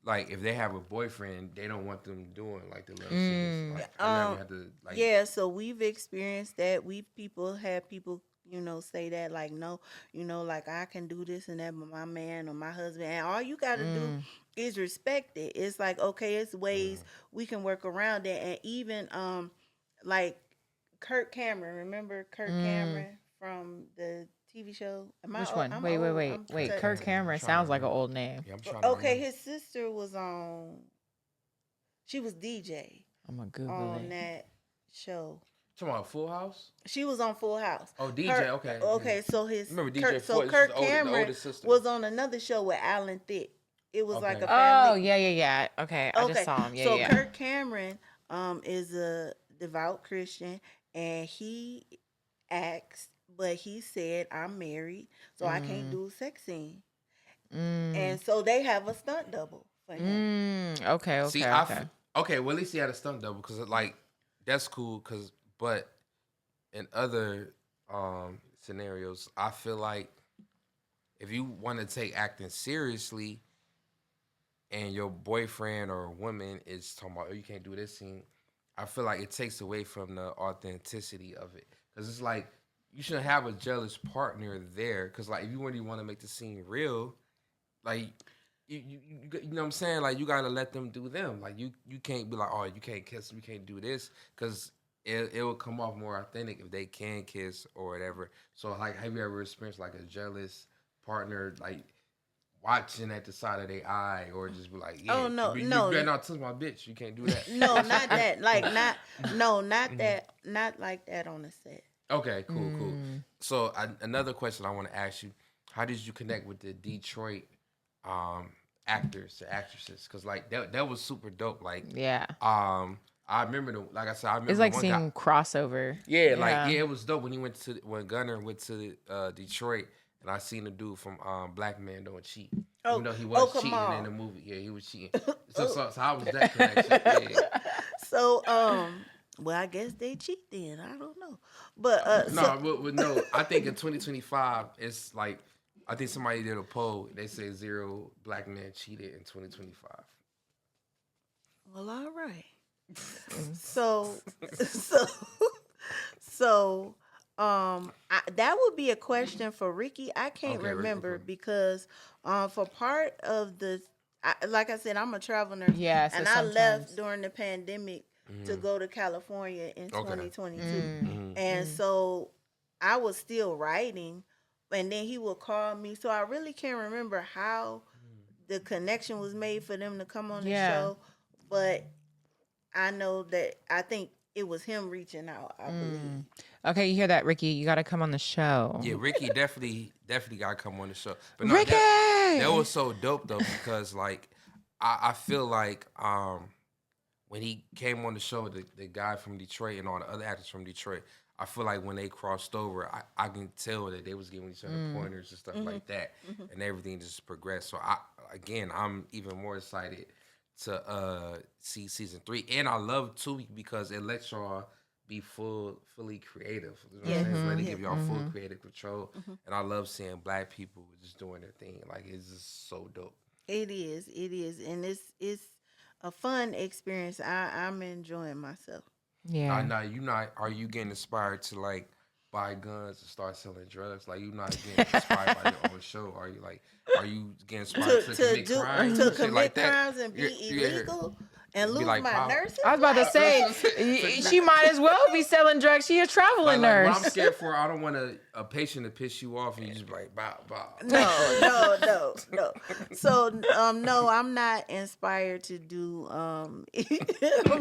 D: like if they have a boyfriend, they don't want them doing like the love scenes. Like, I never had to like.
E: Yeah, so we've experienced that. Had people, say that like, no, like I can do this and that, but my man or my husband, and all you got to do is respect it. It's like, okay, it's ways we can work around it, and even like Kirk Cameron. Remember Kirk Cameron from the TV show?
B: which one? Wait. Kirk Cameron sounds like an old name.
D: Yeah, I'm trying to
E: Okay,
D: remember.
E: his sister was on. She was DJ
B: I'm gonna Google
E: on
B: it.
E: that show.
D: Talking about Full House.
E: She was on Full House.
D: Oh, DJ.
E: Kirk-
D: Okay.
E: Okay, so his
D: Remember DJ
E: Kirk, so
D: Ford,
E: Kirk
D: the older
E: Cameron
D: sister.
E: was on another show with Alan Thicke. It was like
D: Okay.
E: a
B: Oh
E: family.
B: yeah. Okay, I just saw him. Yeah,
E: so
B: yeah.
E: Kirk Cameron is a devout Christian, and he asked, but he said, "I'm married, so I can't do a sex scene." And so they have a stunt double for him.
B: Okay.
D: See, okay. Well, at least he had a stunt double because like that's cool. But in other scenarios, I feel like if you want to take acting seriously, and your boyfriend or woman is talking about, oh, you can't do this scene, I feel like it takes away from the authenticity of it. Because it's like you shouldn't have a jealous partner there. Because like if you really want to make the scene real, like you know what I'm saying? Like you gotta let them do them. Like you can't be like, oh, you can't kiss, you can't do this, because it will come off more authentic if they can kiss or whatever. So like, have you ever experienced like a jealous partner like watching at the side of their eye, or just be like, yeah,
E: Oh, no,
D: you
E: no.
D: better not touch my bitch. You can't do that.
E: No, not that. Like not that. Not like that on the set.
D: Okay, cool. So another question I want to ask you: how did you connect with the Detroit actors and actresses? Because like that was super dope. Like
B: Yeah.
D: I remember like I said, I remember
B: It's like
D: one
B: seeing
D: guy,
B: crossover.
D: it was dope when when Gunner went to Detroit, and I seen the dude from Black Man Don't Cheat. Even though he was cheating
E: Kamal.
D: in the movie, yeah, he was cheating. So how was that connection? Yeah.
E: So well, I guess they cheat then. I don't know, but
D: No, I think in 2025, it's like, I think somebody did a poll. They say 0 black men cheated in 2025.
E: well, all right. So that would be a question for Ricky. I can't
D: Okay, Ricky,
E: remember
D: okay.
E: because for part of the, like I said, I'm a travel nurse.
B: Yeah, so
E: and I
B: sometimes-
E: left during the pandemic to go to California in 2022, and so I was still writing, and then he would call me. So I really can't remember how the connection was made for them to come on the show, but I know that I think it was him reaching out. I believe.
B: Okay, you hear that, Ricky? You got to come on the show.
D: Yeah, Ricky definitely got to come on the show. But no,
B: Ricky!
D: that was so dope though, because like I feel like when he came on the show, the guy from Detroit and all the other actors from Detroit, I feel like when they crossed over, I can tell that they was giving each other pointers and stuff like that, and everything just progressed. So I'm even more excited to see season 3, and I love too because it lets y'all be fully creative. You know what I'm saying? Let it give y'all full creative control, and I love seeing Black people just doing their thing. Like it's just so dope.
E: It is, and it's a fun experience. I'm enjoying myself.
B: Yeah.
D: Now you not? Are you getting inspired to like buy guns and start selling drugs? Like you not getting inspired by your own show? Are you getting inspired to commit crimes?
E: To
D: and shit
E: commit
D: like that?
E: crimes and be illegal and lose
D: like
E: my
D: power.
E: nursing?
B: I was about to say, she might as well be selling drugs. She a traveling
D: Like,
B: nurse.
D: what I'm scared for, I don't want a patient to piss you off and you just be like, bow.
E: No. So, no, I'm not inspired to do. I'm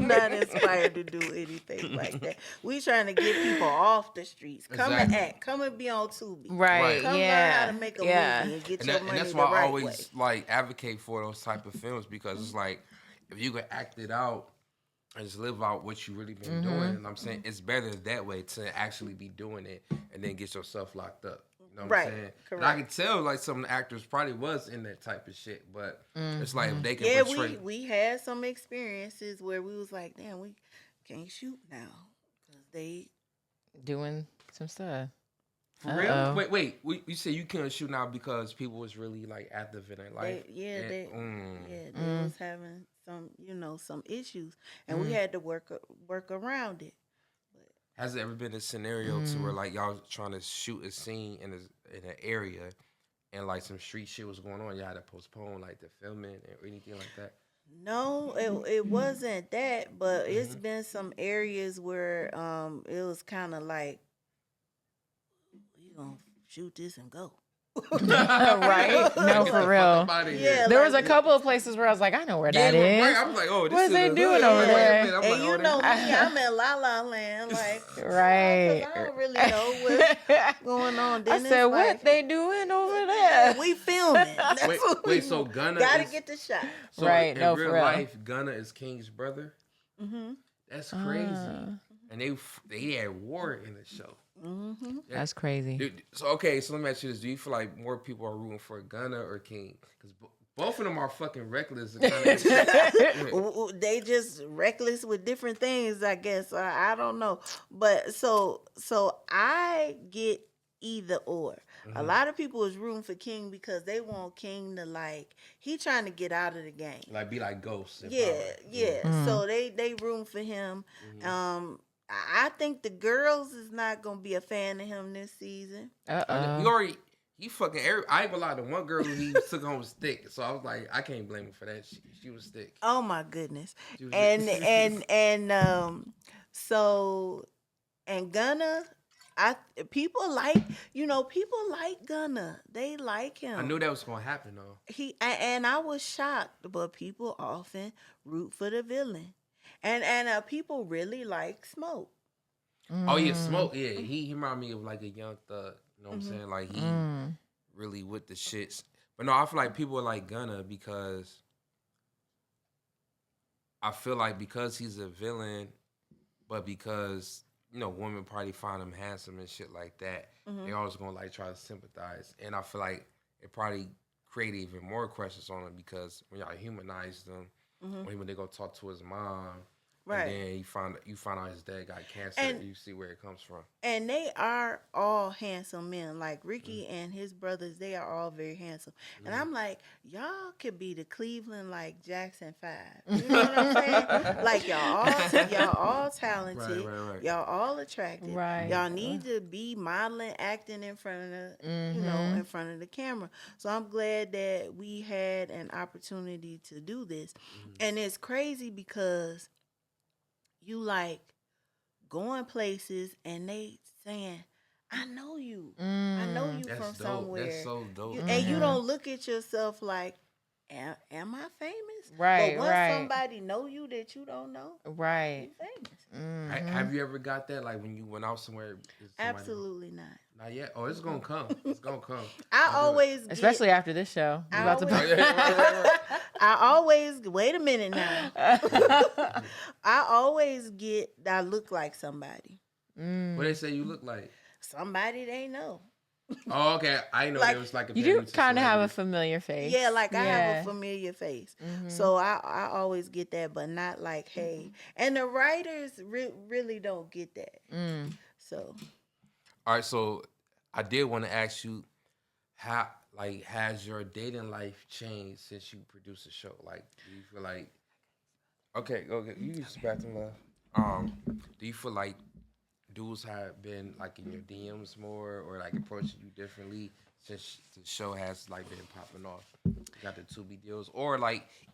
E: not inspired to do anything like that. We trying to get people off the streets. Come and
D: Exactly.
E: act. Come and be on Tubi.
B: Right.
E: Come learn how to make a movie and get your money
D: that's
E: the
D: why I
E: right
D: always
E: way.
D: like advocate for those type of films, because it's like if you can act it out and just live out what you really been doing, and I'm saying it's better that way to actually be doing it and then get yourself locked up. You know what I'm saying? And I can tell like some actors probably was in that type of shit, but it's like if they can portray.
E: we had some experiences where we was like, damn, we can't shoot now because they.
B: Doing some stuff.
D: For real? Wait. You said you couldn't shoot now because people was really like active in their life.
E: They was having some issues, and we had to work around it.
D: Has there ever been a scenario to where like y'all trying to shoot a scene in an area and like some street shit was going on, y'all had to postpone like the filming or anything like that?
E: No, it wasn't that, but it's been some areas where it was kind of like, we gonna shoot this and go.
B: Right? No, for real.
E: Yeah,
B: There was a couple of places where I was like, I know where that is.
D: Right. I'm like, oh, this
B: What
D: is
B: they
D: the
B: doing
D: hood.
B: over
D: Wait a
B: there?
D: minute. I'm
E: And
D: like,
E: you
D: oh,
E: know me, I'm in La La Land, like,
B: Right.
E: 'cause I don't really know what's going on.
B: I
E: Then
B: said,
E: it's
B: what
E: like,
B: they doing over there?
E: we filming. That's what
D: Wait,
E: we
D: so Gunna
E: gotta
D: is-
E: get the shot.
D: So
B: Right,
D: in
B: no,
D: real
B: for real.
D: life, Gunna is King's brother. That's crazy. and they had war in the show.
B: That's crazy.
D: Dude, so let me ask you this: do you feel like more people are rooting for Gunna or King? Because both of them are fucking reckless.
E: They just reckless with different things, I guess. I don't know, but so I get either or. A lot of people is rooting for King because they want King to he trying to get out of the game.
D: Like be like Ghost.
E: Yeah. So they room for him. I think the girls is not gonna be a fan of him this season.
D: He fucking. I ain't gonna lie. The one girl who he took home was thick, so I was like, I can't blame him for that. She was thick.
E: Oh my goodness.
D: Was
E: And Gunna, people like Gunna. They like him.
D: I knew that was gonna happen though.
E: And I was shocked, but people often root for the villain, and people really like Smoke.
D: Oh yeah, Smoke. Yeah, he reminded me of like a young thug. You know what I'm saying? Like he really with the shits. But no, I feel like people like Gunna because I feel like because he's a villain, but because women probably find him handsome and shit like that, they always gonna try to sympathize. And I feel like it probably create even more questions on him because when y'all humanize them, when they go talk to his mom.
E: Right.
D: And then you find out his dad got cancer and you see where it comes from. And
E: they are all handsome men. Like Ricky and his brothers, they are all very handsome. And I'm like, y'all could be the Cleveland Jackson 5. You know what I'm saying? Y'all all talented.
D: Right.
E: Y'all all attractive.
B: Right.
E: Y'all need to be modeling, acting in front of the in front of the camera. So I'm glad that we had an opportunity to do this. And it's crazy because you going places and they saying, I know you. I know you
D: That's
E: from
D: dope.
E: somewhere.
D: That's so dope.
E: And you don't look at yourself like, am I famous?
B: Right,
E: But once
B: right.
E: somebody know you that you don't know,
B: Right.
E: you famous.
D: Have you ever got that? Like when you went out somewhere?
E: Absolutely not.
D: Not yet. Oh, it's gonna come. It's gonna come.
E: I always get,
B: Especially after this show. We're about
E: I always wait a minute now. I always get I look like somebody.
D: What they say you look like?
E: Somebody they know.
D: Oh, okay. I know there was a
B: You do kind of have a familiar face.
E: Yeah, I have a familiar face. So I always get that, but not like, hey. And the writers really don't get that. So.
D: All right, so I did want to ask you how, has your dating life changed since you produced the show? Like, do you feel like, okay, you use the bathroom, love. Do you feel like dudes have been in your DMs more or approaching you differently since the show has been popping off? You got the Tubi deals, or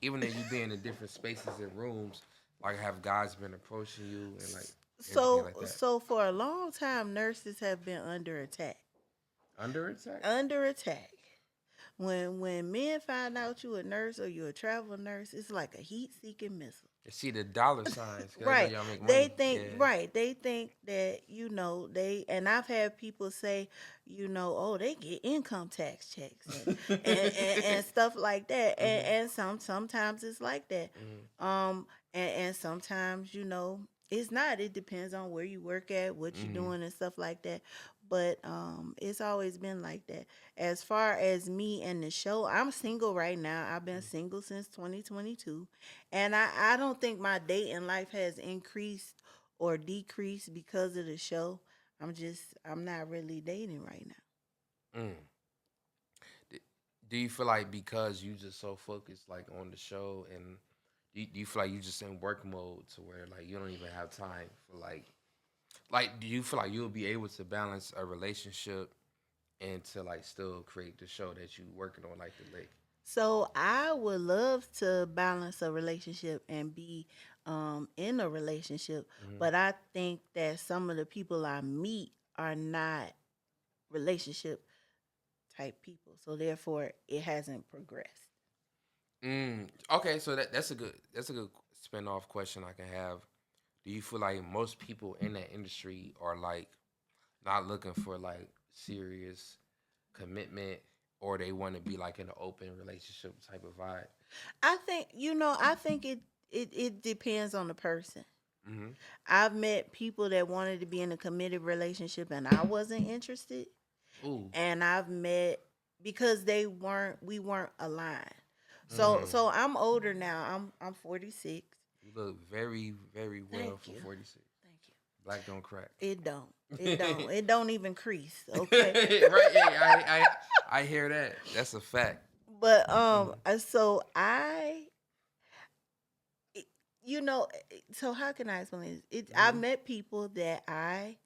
D: even if you being in different spaces and rooms, have guys been approaching you and
E: So for a long time, nurses have been under attack.
D: Under attack?
E: Under attack. When men find out you a nurse or you a travel nurse, it's like a heat-seeking missile.
D: You see the dollar signs,
E: right?
D: Y'all make money.
E: They think right. They think that and I've had people say, oh, they get income tax checks and stuff like that, and sometimes it's like that, and sometimes it's not. It depends on where you work at, what you're doing, and stuff like that. But it's always been like that. As far as me and the show, I'm single right now. I've been single since 2022. And I don't think my dating life has increased or decreased because of the show. I'm not really dating right now.
D: Do you feel like because you just so focused on the show, and do you feel like you just in work mode to where you don't even have time for do you feel like you'll be able to balance a relationship and to still create the show that you working on the lake?
E: So I would love to balance a relationship and be in a relationship, but I think that some of the people I meet are not relationship type people, so therefore it hasn't progressed.
D: Okay, so that's a good spin-off question I can have. Do you feel like most people in that industry are not looking for serious commitment, or they want to be in an open relationship type of vibe?
E: I think it depends on the person.
D: Mm-hmm.
E: I've met people that wanted to be in a committed relationship and I wasn't interested.
D: Ooh.
E: And I've met because we weren't aligned. So I'm older now. I'm 46.
D: You look very, very well
E: Thank
D: for
E: you.
D: 46.
E: Thank you.
D: Black don't crack.
E: It don't. It don't. It don't even crease. Okay.
D: Right? Yeah, I hear that. That's a fact.
E: But so you know, so how can I explain this? I've met people that I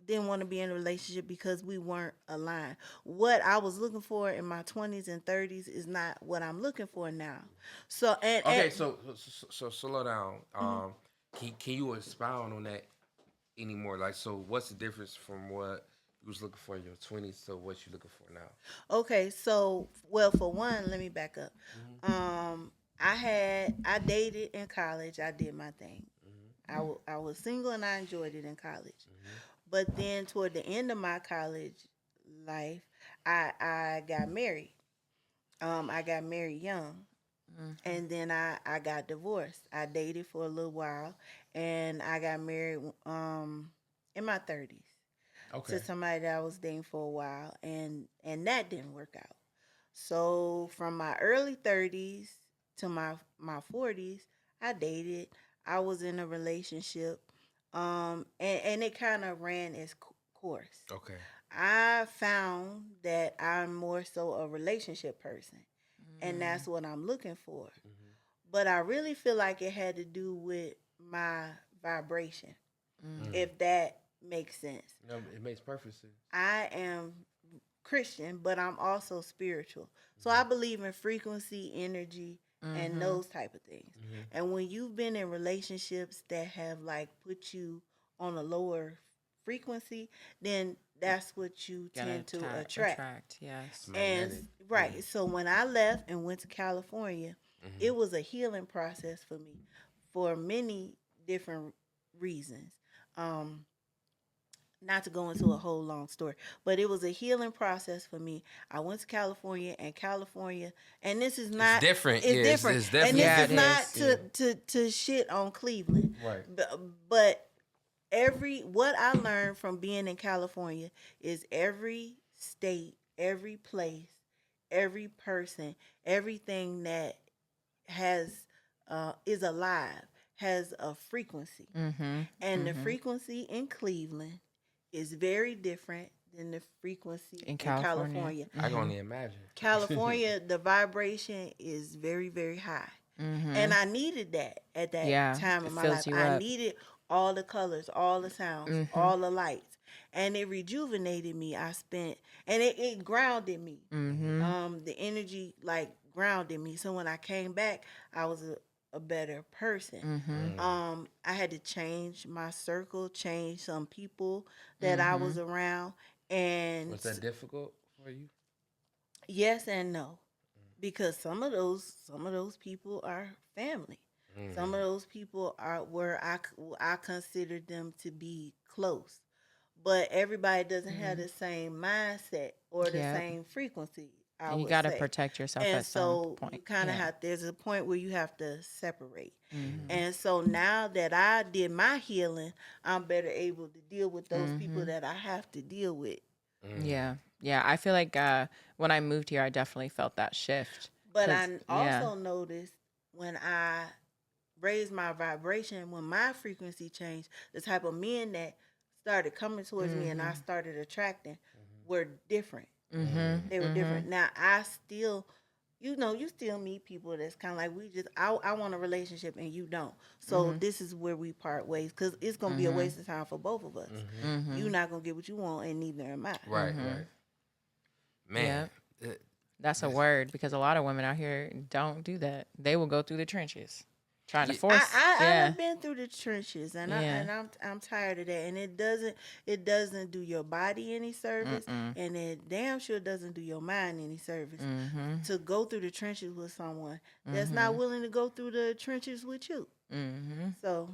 E: didn't want to be in a relationship because we weren't aligned. What I was looking for in my 20s and 30s is not what I'm looking for now. So
D: Okay, so slow down. Can you expound on that anymore? Like, so what's the difference from what you was looking for in your 20s to what you're looking for now?
E: okay, so well, for one, let me back up. I dated in college. I did my thing. I was single and I enjoyed it in college. But then toward the end of my college life, I got married. I got married young. And then I got divorced. I dated for a little while and I got married in my 30s
D: Okay.
E: to somebody that I was dating for a while and that didn't work out. So from my early 30s to my 40s, I dated. I was in a relationship. And it kind of ran its course.
D: Okay.
E: I found that I'm more so a relationship person, and that's what I'm looking for. But I really feel like it had to do with my vibration, if that makes sense.
D: No, it makes perfect sense.
E: I am Christian, but I'm also spiritual. So I believe in frequency, energy, and those type of things. And when you've been in relationships that have like put you on a lower frequency, then that's what you tend to attract.
B: Yes.
E: And right. So when I left and went to California, it was a healing process for me for many different reasons. Not to go into a whole long story, but it was a healing process for me. I went to California, and this is not
D: different.
E: It's
D: Yeah,
E: different,
D: it's definitely
E: and this
B: different.
E: is not to shit on Cleveland,
D: Right.
E: But what I learned from being in California is every state, every place, every person, everything that has is alive has a frequency, and the frequency in Cleveland is very different than the frequency in California.
D: I can only imagine.
E: California, the vibration is very, very high. And I needed that at that time in my life. I needed all the colors, all the sounds, all the lights. And it rejuvenated me. And it grounded me. The energy like grounded me. So when I came back, I was a better person. I had to change my circle, change some people that I was around. And
D: Was that difficult for you?
E: yes and no. Because some of those people are family. Some of those people are where I consider them to be close. But everybody doesn't have the same mindset or the same frequency.
B: And you got to protect yourself
E: and
B: at
E: so
B: some point.
E: you kind of have. There's a point where you have to separate. And so now that I did my healing, I'm better able to deal with those people that I have to deal with.
B: Yeah. I feel like when I moved here, I definitely felt that shift.
E: But I also noticed when I raised my vibration, when my frequency changed, the type of men that started coming towards me and I started attracting were different. They were different. Now I still, you still meet people that's kind of like I want a relationship and you don't. So this is where we part ways because it's gonna be a waste of time for both of us. You're not gonna get what you want, and neither am I.
D: Right. Man.
B: That's a word because a lot of women out here don't do that. They will go through the trenches trying to force.
E: I've been through the trenches, and I'm tired of that. And it doesn't do your body any service, and it damn sure doesn't do your mind any service to go through the trenches with someone that's not willing to go through the trenches with you. So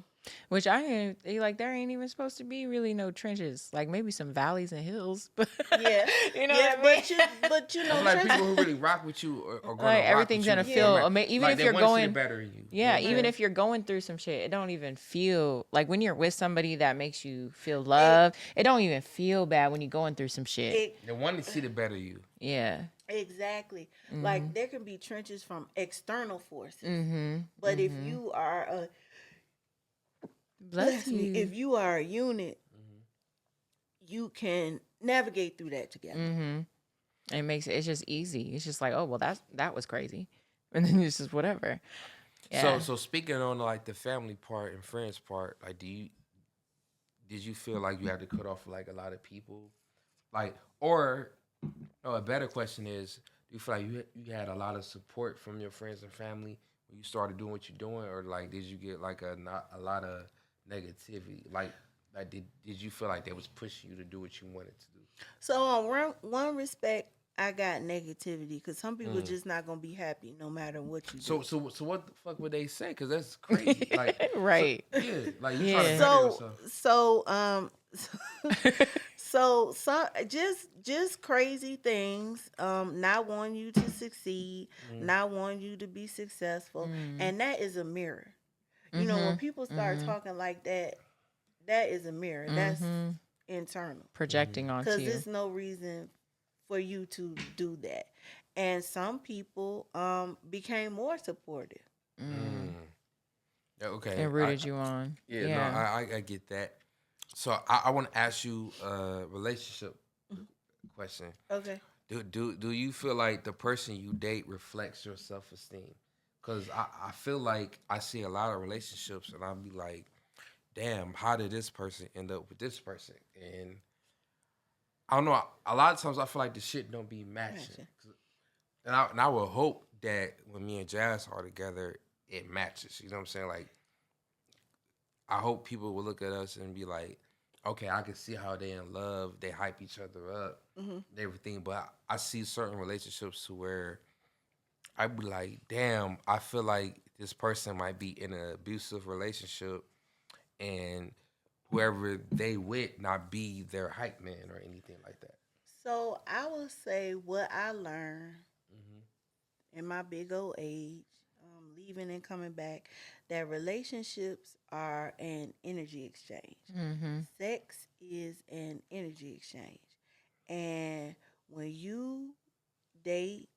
B: Which like there ain't even supposed to be really no trenches. Like maybe some valleys and hills, but
E: Yeah.
B: you know
E: Yeah,
B: what I mean?
E: but you know,
D: It's like
E: trenches-
D: people who really rock with you are gonna
B: Like
D: rock
B: everything's
D: with you.
B: gonna feel
D: Right.
B: even
D: Like,
B: if
D: they
B: you're
D: wanna see the
B: going.
D: better in you.
B: Yeah, even
E: Mhm.
B: if you're going through some shit, it don't even feel like when you're with somebody that makes you feel love. It don't even feel bad when you're going through some shit.
D: They want to see the better you.
B: Yeah.
E: Exactly. Like there can be trenches from external forces.
B: Mm-hmm.
E: But if you are a
B: Bless you.
E: if you are a unit, you can navigate through that together.
B: Mm-hmm. It makes it's just easy. It's just like, oh well, that was crazy, and then it's just whatever. Yeah.
D: So speaking on like the family part and friends part, like did you feel like you had to cut off like a lot of people, like, or no? A better question is, do you feel like you had a lot of support from your friends and family when you started doing what you're doing, or like did you get like a lot of negativity, like did you feel like they was pushing you to do what you wanted to do?
E: So on one respect, I got negativity because some people just not gonna be happy no matter what you do.
D: So what the fuck would they say? Because that's crazy. Like
B: Right.
D: yeah, like you trying to
B: Yeah.
D: better yourself.
E: So some just crazy things, not wanting you to succeed, not wanting you to be successful, and that is a mirror. You know, when people start talking like that, that is a mirror. That's internal.
B: Projecting onto
E: Because
B: you.
E: there's no reason for you to do that. And some people became more supportive.
D: Yeah, okay.
B: And rooted you on.
D: Yeah, no, I get that. So I want to ask you a relationship question.
E: Okay.
D: Do you feel like the person you date reflects your self esteem? Because I feel like I see a lot of relationships and I'll be like, damn, how did this person end up with this person? And I don't know. A lot of times I feel like the shit don't be matching. And I will hope that when me and Jazz are together, it matches. You know what I'm saying? Like, I hope people will look at us and be like, okay, I can see how they in love. They hype each other up, and everything. But I see certain relationships to where I'd be like, damn, I feel like this person might be in an abusive relationship and whoever they with not be their hype man or anything like that.
E: So I will say what I learned in my big old age, leaving and coming back, that relationships are an energy exchange. Sex is an energy exchange. And when you date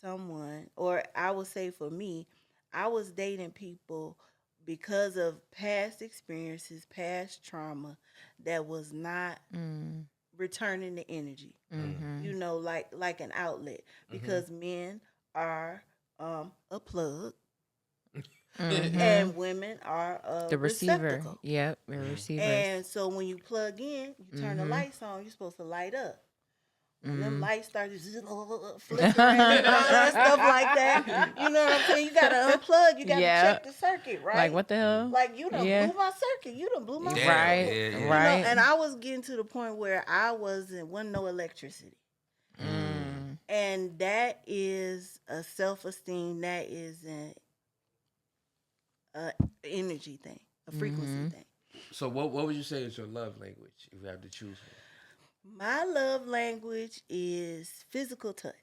E: someone, or I would say for me, I was dating people because of past experiences, past trauma that was not returning the energy. You know, like an outlet, because men are a plug and women are a
B: The receiver.
E: receptacle.
B: Yep, the receiver.
E: And so when you plug in, you turn the lights on, you're supposed to light up. When them lights start flickering and all that stuff like that, you know what I'm saying? You gotta unplug. You gotta
B: Yeah.
E: check the circuit, right?
B: Like what the hell?
E: Like you done
B: Yeah.
E: blew my circuit. You done blew my
D: Damn,
E: circuit.
B: Right,
D: yeah, yeah.
E: You know,
B: right.
E: and I was getting to the point where I wasn't no electricity. And that is a self-esteem. That is an energy thing, a frequency thing.
D: So what would you say is your love language if you have to choose one?
E: My love language is physical touch.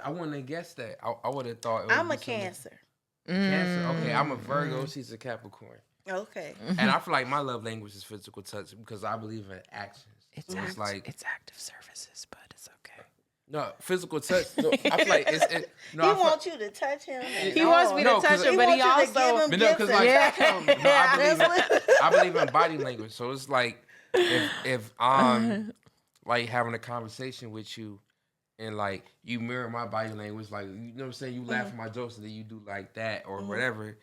D: I wouldn't have guessed that. I would have thought it would
E: I'm
D: be
E: a
D: something-
E: Cancer.
D: Cancer. Okay, I'm a Virgo. She's a Capricorn.
E: Okay.
D: And I feel like my love language is physical touch because I believe in actions.
B: It's,
D: So it's like
B: it's active services, but it's okay.
D: no physical touch. No, I feel like it's. No,
E: He
D: I feel-
E: wants you to touch him. and
B: He wants
E: all.
B: me
D: No,
B: to touch
D: 'cause
B: him,
E: He
B: but he
E: wants you to
B: also
E: give him
D: But no,
E: gifts
D: 'cause
E: and
D: like-
E: touch him.
D: No, I believe,
E: That's what-
D: I believe in body language. So it's like if I'm like having a conversation with you and like you mirror my body language, like you know what I'm saying, you laugh at my jokes and then you do like that or whatever.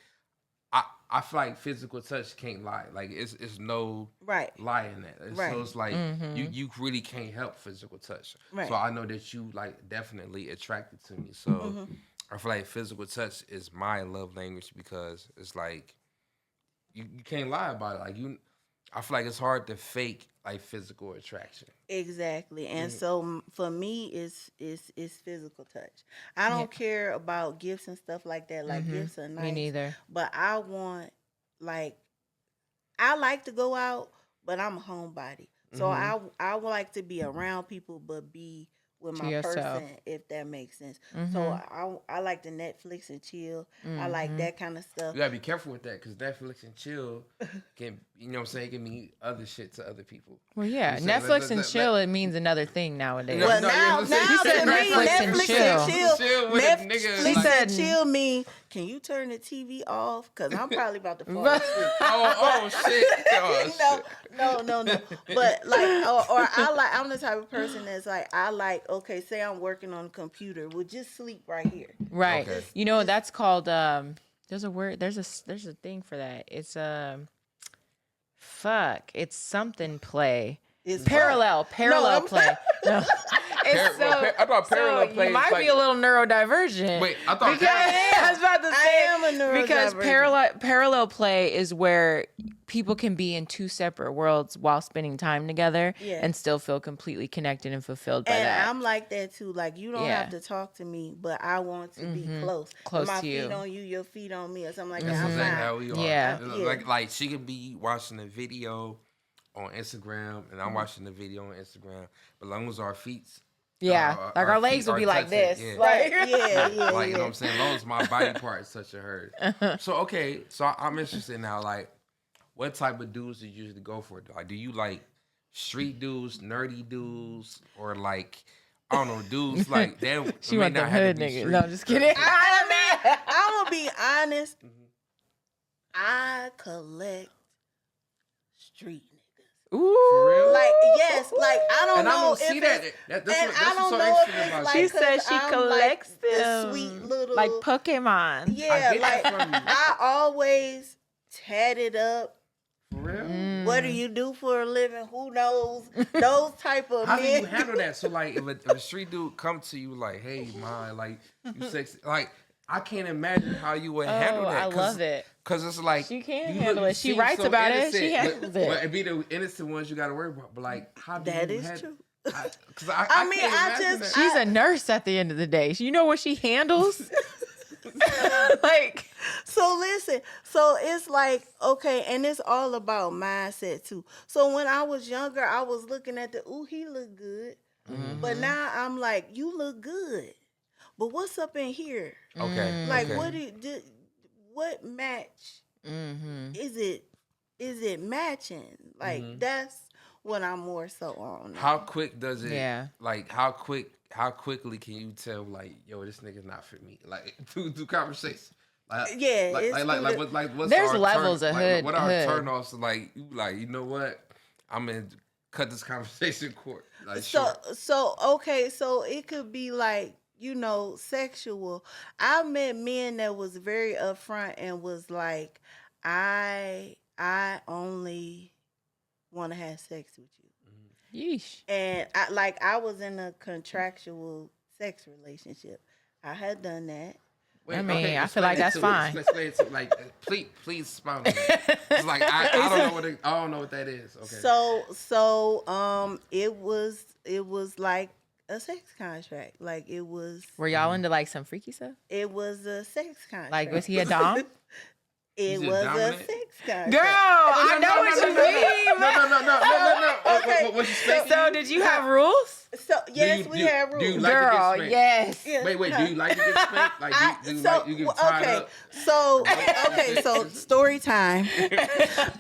D: I feel like physical touch can't lie. Like it's no
E: Right.
D: lie in that.
E: Right.
D: So it's like you really can't help physical touch.
E: Right.
D: So I know that you like definitely attracted to me. So I feel like physical touch is my love language because it's like you can't lie about it. Like I feel like it's hard to fake like physical attraction.
E: Exactly. And so for me, it's physical touch. I don't care about gifts and stuff like that. Like gifts are nice.
B: Me neither.
E: But I want like I like to go out, but I'm a homebody. So I would like to be around people, but be with
B: To
E: my
B: yourself.
E: person, if that makes sense. So I like to Netflix and chill. I like that kind of stuff.
D: You gotta be careful with that because Netflix and chill can, you know what I'm saying, can mean other shit to other people.
B: Well, yeah,
D: You said,
B: Netflix and chill, it means another thing nowadays.
D: No,
E: Well,
D: no,
E: now,
D: you said
E: to me,
B: Netflix and
E: Netflix
B: chill.
E: and chill,
D: Chill with a nigga.
E: Netflix
B: She said-
E: and chill mean, can you turn the TV off? Because I'm probably about to fall asleep.
D: Oh shit. Oh, shit.
E: No. But like, or I'm the type of person that's like, I like, okay, say I'm working on a computer, well, just sleep right here.
B: Right.
D: Okay.
B: You know, that's called there's a word, there's a thing for that. It's it's something play.
E: It's
B: Parallel
E: I'm-
B: play. No. It's
D: I thought parallel play
B: you
D: is
B: might
D: like-
B: be a little neurodivergent.
D: Wait, I thought
B: because, I was about to
E: I
B: say
E: am a
B: because
E: neurodivergent.
B: parallel play is where people can be in two separate worlds while spending time together
E: Yeah.
B: and still feel completely connected and fulfilled by
E: And
B: that.
E: I'm like that too. Like, you don't
B: Yeah.
E: have to talk to me, but I want to be close.
B: Close
E: my
B: to you.
E: feet on you, your feet on me, or something like
D: That's
E: that. I'm
D: exactly
E: fine.
D: how we are.
B: Yeah.
D: Like she could be watching a video on Instagram and I'm watching the video on Instagram, but as long as our feet,
B: Yeah, like our legs
D: feet
B: will be
D: are
B: like
D: touching,
B: this.
D: yeah.
B: Like,
E: Yeah, yeah,
D: Like, you know
E: yeah.
D: what I'm saying? As long as my body parts touch hers. So, okay. So, I'm interested now. Like, what type of dudes do you usually go for? Like, do you like street dudes, nerdy dudes, or like, I don't know, dudes like they
B: she
D: may
B: want the
D: not have to
B: hood
D: be
B: niggas.
D: street.
B: No, I'm just kidding.
E: I'm gonna be honest. I collect street niggas.
B: Ooh.
E: Like, yes, like I don't
D: And I
E: know
D: don't
E: if
D: see
E: it's,
D: that. That's
E: and
D: what,
E: I
D: that's
E: don't
D: what's so
E: know if
D: interesting
E: it's
D: about
E: like,
B: She
D: you.
B: said
E: 'cause
B: she
E: I'm
B: collects
E: like the
B: them
E: sweet little,
B: like Pokemon.
E: yeah,
D: get
E: like
D: that from you.
E: I always tatted up.
D: For real?
E: What do you do for a living? Who knows? Those type of
D: How do
E: men.
D: you handle that? So like, if a street dude come to you like, "Hey, man, like you sexy," like I can't imagine how you would handle that.
B: I love it.
D: Cause it's like
B: She can
D: you
B: handle
D: look-
B: it. She
D: seem
B: writes about it.
D: innocent,
B: She
D: but-
B: handles it.
D: But it'd be the innocent ones you got to worry about. But like, how do
E: That
D: you
E: is
D: handle?
E: true.
D: Because I
E: I mean,
D: can't
E: I
D: imagine
E: just-
D: that.
B: She's a nurse at the end of the day. You know what she handles? Like,
E: So listen, so it's like, okay, and it's all about mindset too. So when I was younger, I was looking at ooh, he look good. But now I'm like, you look good. But what's up in here?
D: Okay.
E: Like,
D: okay.
E: what match is it? Is it matching? Like, that's what I'm more so on.
D: How quick does it?
B: Yeah.
D: Like how quickly can you tell like, yo, this nigga's not for me? Like through conversation. Like,
E: Yeah,
D: like,
E: it's
D: like,
E: through
D: like,
E: the-
D: what's
B: There's
D: our
B: levels
D: turn,
B: of
D: like,
B: hood-
D: What are
B: hood.
D: our turnoffs? Like, you know what? I'm gonna cut this conversation short. Like,
E: So
D: short.
E: so okay, so it could be like, you know, sexual. I met men that was very upfront and was like, I only want to have sex with you.
B: yeesh.
E: And I was in a contractual sex relationship. I had done that.
D: Wait,
B: I mean, I feel
D: explain
B: like
D: it
B: that's
D: to
B: fine.
D: me. Explain it to me. Like, please expound on that. It's like I don't know what that is. Okay.
E: So it was like a sex contract. Like it was
B: Were y'all into like some freaky stuff?
E: a sex contract.
B: Like, was he a dom?
E: It
D: Is it
E: was
D: dominant?
E: a sex contract.
B: Girl, I know what you mean.
D: No.
E: Okay.
D: What you say?
B: So, did you have rules?
E: So yes,
D: you-
E: we
D: do-
E: have
D: do
E: rules.
D: you like to get
B: Girl,
D: spanked?
B: yes.
E: Yeah.
D: Wait. Do you like to get spanked? Like, do you
E: So,
D: like you get tied
E: okay,
D: up?
E: so story time.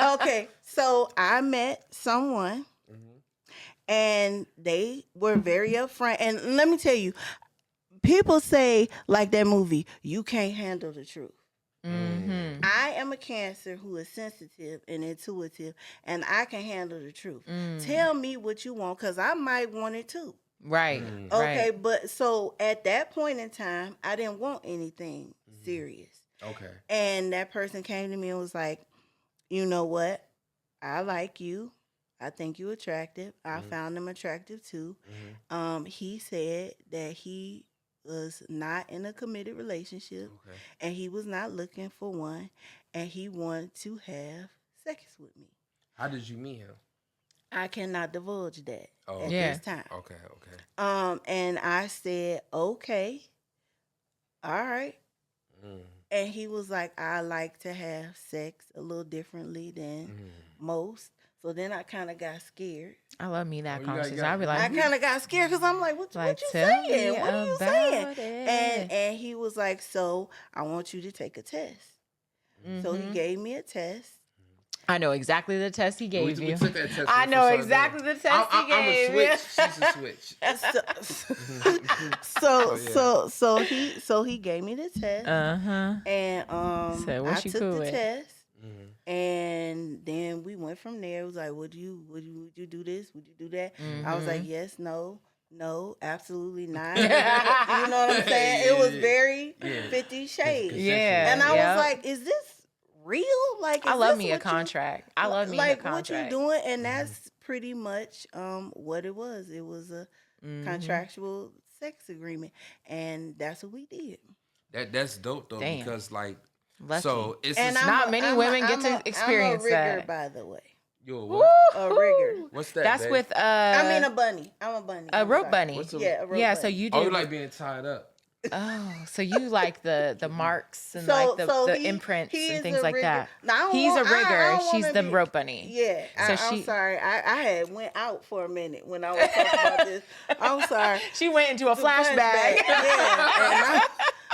E: Okay, so I met someone, and they were very upfront. And let me tell you, people say like that movie, you can't handle the truth.
B: Mm-hmm.
E: I am a Cancer who is sensitive and intuitive, and I can handle the truth. Tell me what you want, because I might want it too.
B: Right.
E: Okay,
B: Right.
E: but so at that point in time, I didn't want anything serious.
D: Okay.
E: And that person came to me and was like, you know what? I like you. I think you attractive. I found him attractive too. He said that he was not in a committed relationship
D: Okay.
E: and he was not looking for one, and he wanted to have sex with me.
D: How did you meet him?
E: I cannot divulge that
D: Oh,
E: at
B: Yeah.
E: this time.
D: Okay.
E: And I said, okay, all right. And he was like, I like to have sex a little differently than most. So then I kind of got scared.
B: I love me that
D: Oh, you got-
B: conversation.
D: you got-
B: I'd be
E: I
B: like,
E: kind of got scared because I'm like, what
B: Like,
E: you
B: tell me
E: saying? What are you saying?
B: about it.
E: And he was like, so I want you to take a test. So he
B: Mhm.
E: gave me a test.
B: I know exactly the test he gave
D: we
B: you.
D: took that test
B: I
D: before
B: know
D: Sunday.
B: exactly the test he
D: I'm
B: gave
D: a
B: you.
D: switch. She's a switch.
E: So he gave me the test. And
B: Said, what
E: I
B: you
E: took
B: cool
E: the
B: with?
E: test. And then we went from there. It was like, would you do this? Would you do that? I was like, yes, no, absolutely not. You know what I'm saying? It was very 50 Shades.
B: Yeah.
E: And I
B: yep.
E: was like, is this real? Like,
B: I
E: is
B: love
E: this
B: me a
E: what you-
B: contract. I love me a
E: like
B: contract.
E: what you doing? And that's pretty much what it was. It was a contractual sex agreement, and that's what we did.
D: That's dope though,
B: Damn.
D: because like,
B: Lucky.
D: so it's
E: And
D: just,
B: Not many women get to experience
E: I'm a rigger,
B: that.
E: by the way.
D: yo, what?
E: A rigger.
D: What's that?
B: That's
D: babe?
B: with
E: I mean a bunny. I'm a bunny.
B: a
E: I'm
B: rope
E: sorry.
B: bunny.
D: What's a-
E: Yeah, a rope
B: Yeah,
E: bunny.
B: so you do.
D: Oh, you like being tied up?
B: Oh, so you like the marks and
E: So-
B: like the,
E: so
B: the
E: he-
B: imprints
E: he
B: and
E: is
B: things
E: a
B: like
E: rigger.
B: that.
E: Now, I don't
B: He's a
E: want- I
B: rigger.
E: don't
B: She's
E: wanna
B: the
E: be-
B: rope bunny.
E: Yeah,
B: So
E: I'm
B: she-
E: sorry. I had went out for a minute when I was talking about this. I'm sorry.
B: She went into a flashback.
E: Yeah, and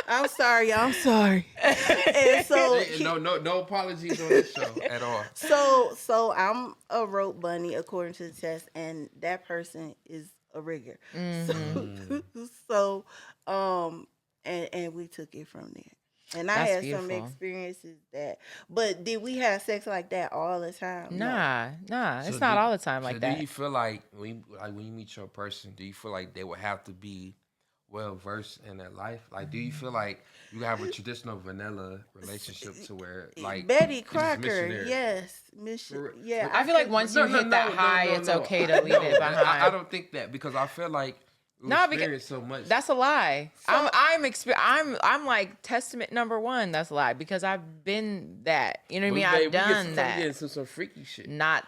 E: I'm sorry, y'all. I'm sorry. And so,
D: No apologies on this show at all.
E: so I'm a rope bunny according to the test, and that person is a rigger. So, and we took it from there. And I
B: That's
E: had
B: beautiful.
E: some experiences that, but did we have sex like that all the time? No.
B: Nah. It's
D: So
B: not
D: do-
B: all the time
D: so
B: like that.
D: Do you feel like when you meet your person, do you feel like they would have to be well versed in their life? Like, do you feel like you have a traditional vanilla relationship to where like
E: Betty
D: it's
E: Crocker,
D: missionary?
E: yes, yeah.
B: I feel like once you hit that high, it's okay to leave it behind.
D: I don't think that, because I feel like we
B: No, because-
D: experience so much.
B: That's a lie. I'm like testament number one. That's a lie because I've been that. You know what I mean? I've done
D: Get
B: that.
D: into some freaky shit.
B: Not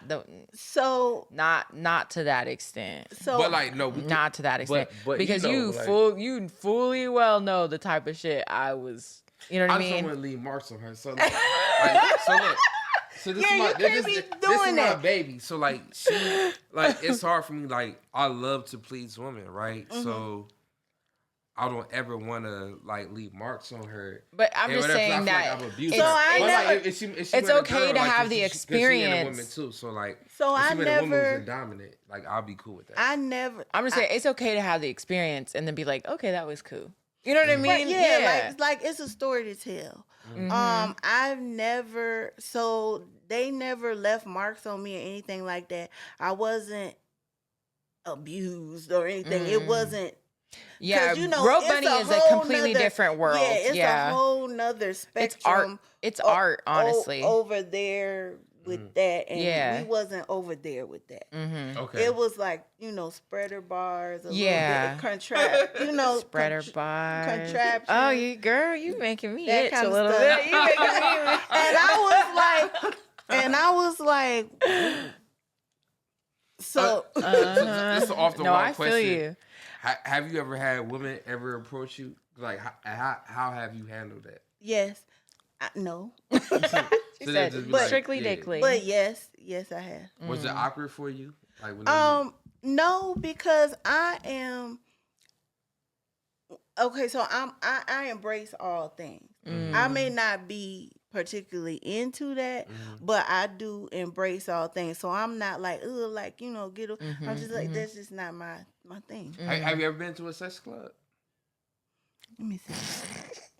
E: So
B: not to that extent.
D: But like no, we
B: Not to that extent.
D: but
B: because
D: you know, like-
B: you fully well know the type of shit I was. You know what I
D: I just don't
B: mean?
D: want to leave marks on her. So look, so this
E: Yeah,
D: is my
E: you can't be
D: this
E: doing
D: is my
E: that.
D: baby. So like she like it's hard for me. Like I love to please women, right?
E: Mm-hmm.
D: So I don't ever want to like leave marks on her.
B: But I'm
D: And
B: just
D: whatever, 'cause I
B: saying
D: feel like
B: that
D: I'm abusing
B: it's-
D: her.
E: So I
D: But,
E: never-
D: like, if she
B: it's
D: went a
B: okay
D: girl,
B: to
D: like,
B: have
D: if
B: the
D: she ain't a
B: experience.
D: woman too. So like,
E: So
D: if
E: I
D: she been a woman
E: never-
D: who's dominant, like I'll be cool with that.
B: I'm just saying it's okay to have the experience and then be like, okay, that was cool. You know what I
E: Right,
B: mean?
E: yeah, like it's a story to tell.
B: Mm-hmm.
E: I've never, so they never left marks on me or anything like that. I wasn't abused or anything. It wasn't.
B: Yeah,
E: 'cause, you know,
B: rope
E: it's
B: bunny is a
E: whole
B: completely
E: nother-
B: different world.
E: Yeah, it's
B: Yeah.
E: a whole nother spectrum.
B: It's art. It's art, honestly.
E: over there with that, and
B: Yeah.
E: we wasn't over there with that.
B: Mm-hmm.
D: Okay.
E: It was like, spreader bars, a
B: Yeah.
E: little bit contract,
B: Spreader bars.
E: contraption.
B: Oh, you making me
E: That
B: itch
E: kind
B: a
E: of
B: little
E: stuff.
B: bit. You making me.
E: and I was like, so
D: This is off the
B: No,
D: wall
B: I
D: question.
B: feel you.
D: Have you ever had women ever approach you? Like, how have you handled that?
E: yes, no,
B: She
D: So
B: said,
D: they'll just be
E: but-
B: strictly
D: yeah.
B: dickly.
E: but yes, I have.
D: Was it awkward for you? Like when
E: No, because I am okay. So I embrace all things. I may not be particularly into that, but I do embrace all things. So I'm not like, get. I'm just like, that's just not my thing.
D: have you ever been to a sex club?
E: Let me see.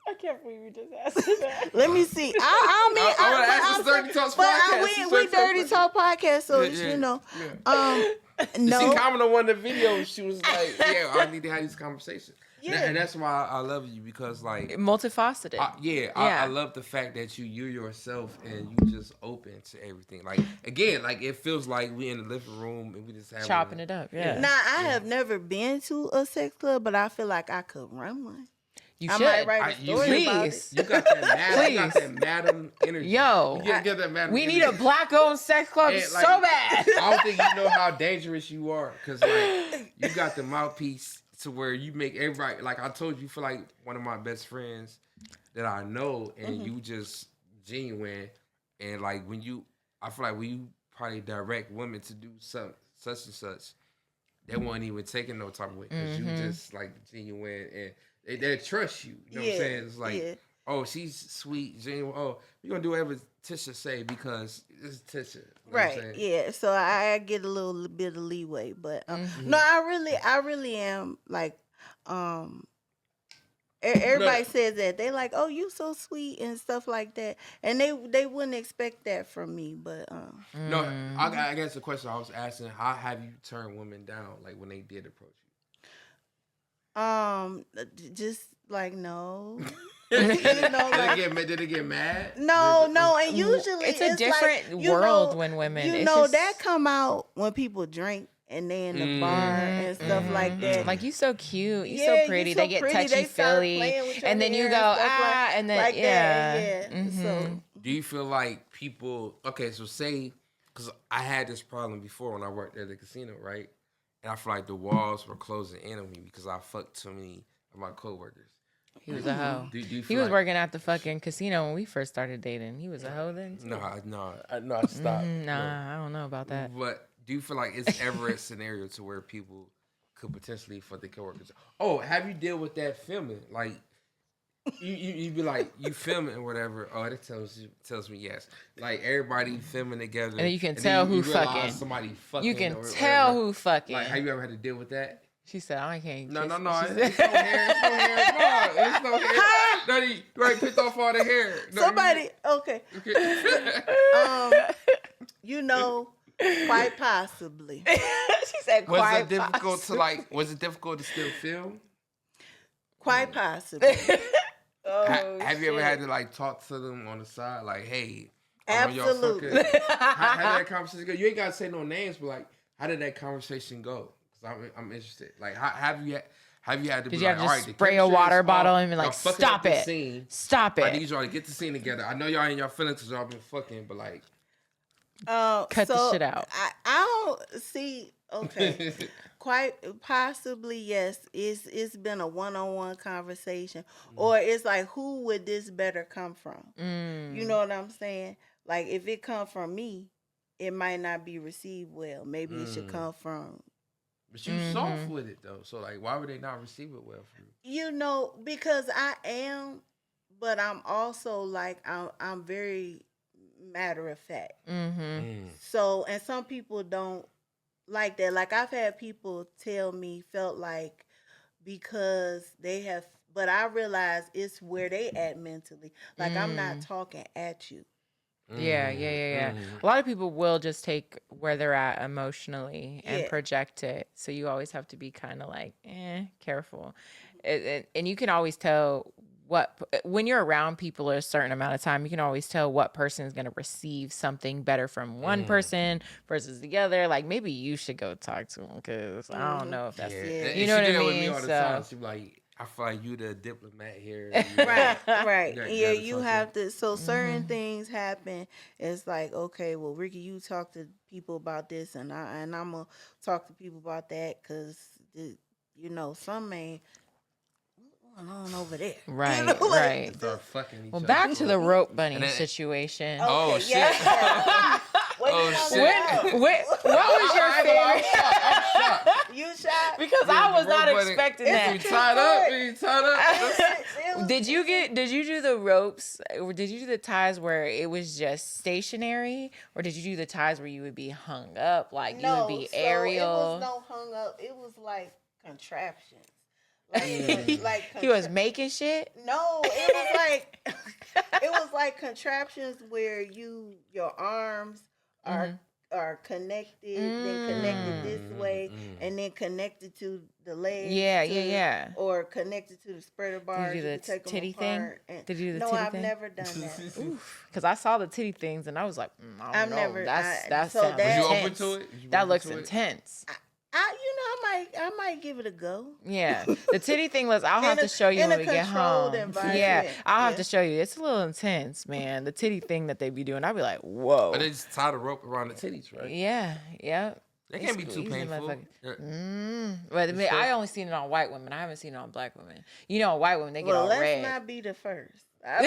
B: I can't believe you just asked me that.
E: Let me see.
D: I wanna ask this Dirty Talks podcast. This
E: We
D: Dirty
E: Dirty
D: Talks
E: Talk podcast, so
D: Yeah.
E: no.
D: She commented on one of the videos. She was like, "Yeah, I need to have these conversations."
E: Yeah.
D: And that's why I love you, because like,
B: Multifaceted.
D: I love the fact that you're yourself and you just open to everything. Like again, like it feels like we in the living room and we just have
B: Chopping it up. Yeah.
E: Now I have never been to a sex club, but I feel like I could run one.
B: You
E: I
B: should.
E: might write a
D: you-
E: story about it.
B: Please.
D: You got that madam, you got
B: Please.
D: that madam energy.
B: Yo,
D: you get that madam.
B: We need
D: energy.
B: a black-owned sex club
D: And, like,
B: so bad.
D: I don't think you know how dangerous you are, because like you got the mouthpiece to where you make everybody. Like I told you, feel like one of my best friends that I know, and
E: Mm-hmm.
D: you just genuine, and like I feel like when you probably direct women to do something such and such, they won't even take it no type of way because you just like genuine and they trust you. You know what I'm saying? It's like, oh, she's sweet, genuine. Oh, we're gonna do whatever Tisha say because it's Tisha. You know what I'm
E: Right.
D: saying?
E: Yeah. So I get a little bit of leeway, but no, I really am like, everybody says that they like, oh, you so sweet and stuff like that, and they wouldn't expect that from me, but
D: No, I guess the question I was asking: how have you turned women down, like when they did approach
E: just like no.
D: you?
E: You know,
D: Did they get mad?
E: no, and usually
B: It's a different
E: like, you
B: world
E: know,
B: when women.
E: You
B: it's
E: know
B: just,
E: that come out when people drink and they in the bar and stuff like that.
B: like you so cute, you
E: Yeah,
B: so
E: you
B: pretty.
E: so
B: they get
E: pretty,
B: touchy
E: they start
B: feely,
E: playing with your
B: and then you
E: hair
B: go
E: and stuff
B: and then
E: like
B: yeah,
E: that. Yeah. So
D: Do you feel like people? Okay, so say because I had this problem before when I worked at the casino, right? And I feel like the walls were closing in on me because I fucked too many of my coworkers.
B: he was a hoe.
D: Do you
B: He
D: feel
B: was
D: like,
B: working at the fucking casino when we first started dating. He was a hoe then. Too.
D: No, I stopped.
B: Nah, I don't know about that.
D: But do you feel like it's ever a scenario to where people could potentially fuck their coworkers? Oh, have you dealt with that filming? Like you be like you filming or whatever. Oh, that tells me yes. Like everybody filming together,
B: And then you can
D: then
B: tell who
D: realize
B: fucking.
D: Somebody fucking.
B: You can
D: or
B: tell
D: whatever.
B: who fucking.
D: Like, have you ever had to deal with that?
B: She said, I can't.
D: No,
B: kiss
D: no,
B: me."
D: no.
B: She
D: It's
B: said-
D: no hair. It's no hair. No, it's no hair. No, you right, picked off all the hair. No,
E: somebody, okay,
D: Okay.
E: you know, quite possibly,
B: she said,
D: Was
B: "Quite
D: it difficult
B: possible."
D: to like? Was it difficult to still film?
E: quite possibly.
D: Have you ever had to like talk to them on the side, like, "Hey, I know y'all
E: Absolutely.
D: fucking-" how did that conversation go? You ain't gotta say no names, but like, how did that conversation go? Because I'm interested. Like, how have you had to?
B: Did
D: be
B: you have
D: like,
B: to
D: all
B: just
D: right, the
B: spray a
D: chemistry is
B: water
D: off.
B: bottle and be like,
D: Y'all fucking
B: "Stop
D: up this
B: it.
D: Scene.
B: Stop
D: I
B: it.
D: need y'all to get the scene together. I know y'all in your feelings because y'all been fucking, but like,
B: Cut the
E: So
B: shit out.
E: I don't see. Okay, quite possibly yes. It's been a one-on-one conversation, or it's like who would this better come from? You know what I'm saying? Like if it come from me, it might not be received well. Maybe it should come from
D: but you soft with it though. So like, why would they not receive it well from you?
E: you know because I am, but I'm also like I'm very matter of fact. So, and some people don't like that. Like I've had people tell me felt like because they have, but I realize it's where they at mentally. Like I'm not talking at you.
B: Yeah. A lot of people will just take where they're at emotionally and
E: Yeah.
B: project it. So you always have to be kind of like, careful. And you can always tell when you're around people a certain amount of time, you can always tell what person is going to receive something better from one person versus the other. Like maybe you should go talk to them because I don't know if that's,
D: And
B: you
D: she
B: know what
D: do
B: I
D: that with me
B: mean?
D: all the
B: So,
D: time. She be like, I feel like you the diplomat here.
E: Right.
D: You
E: Yeah,
D: gotta
E: you
D: talk to
E: have to. So certain things happen. It's like, okay, well, Ricky, you talk to people about this, and I'm gonna talk to people about that because you know some may what's going on over there.
B: right,
E: You know, like,
B: right.
D: Start fucking each
B: Well,
D: other.
B: back to the rope bunny
D: And then-
B: situation.
D: Oh,
E: Okay,
D: shit.
E: yeah. What
D: Oh,
E: you talking
D: shit.
E: about?
B: What was your favorite?
D: I'm shocked.
E: You shot
B: Because
D: Yeah,
B: I was
D: the
B: not
D: rope bunny-
B: expecting
D: You
B: that.
D: tied up? You tied up?
E: It was-
B: Did you do the ropes or did you do the ties where it was just stationary or did you do the ties where you would be hung up like you would be
E: so
B: aerial?
E: It was no hung up. It was like contraptions. Like
B: He was making shit.
E: No, it was like contraptions where your arms are connected, then connected this way, and then connected to the legs.
B: Yeah.
E: Or connected to the spreader bars.
B: do
E: You
B: the
E: can take 'em
B: titty thing?
E: apart and-
B: Did you do the
E: no,
B: titty
E: I've
B: thing?
E: never done that.
B: Because I saw the titty things and I was like, I don't
E: I've
B: know.
E: never-
B: That
E: so
B: sounds
E: that-
D: Was you
B: intense.
D: open to it? Was you
B: That
D: open
B: looks
D: to it?
B: intense.
E: I might give it a go.
B: Yeah, the titty thing was. I'll have
E: In
B: to
E: a-
B: show you
E: in
B: when
E: a
B: we get
E: controlled
B: home.
E: environment,
B: Yeah, I'll have
E: yeah.
B: to show you. It's a little intense, man. The titty thing that they be doing, I'll be like, whoa.
D: But they just tie the rope around the titties, right?
B: Yeah.
D: That can't be too
B: Squeezing
D: painful.
B: motherfucker.
D: Yeah.
B: But I mean, I only seen it on white women. I haven't seen it on black women. You know, white women they get
E: Well,
B: all
E: let's
B: red.
E: not be the first. I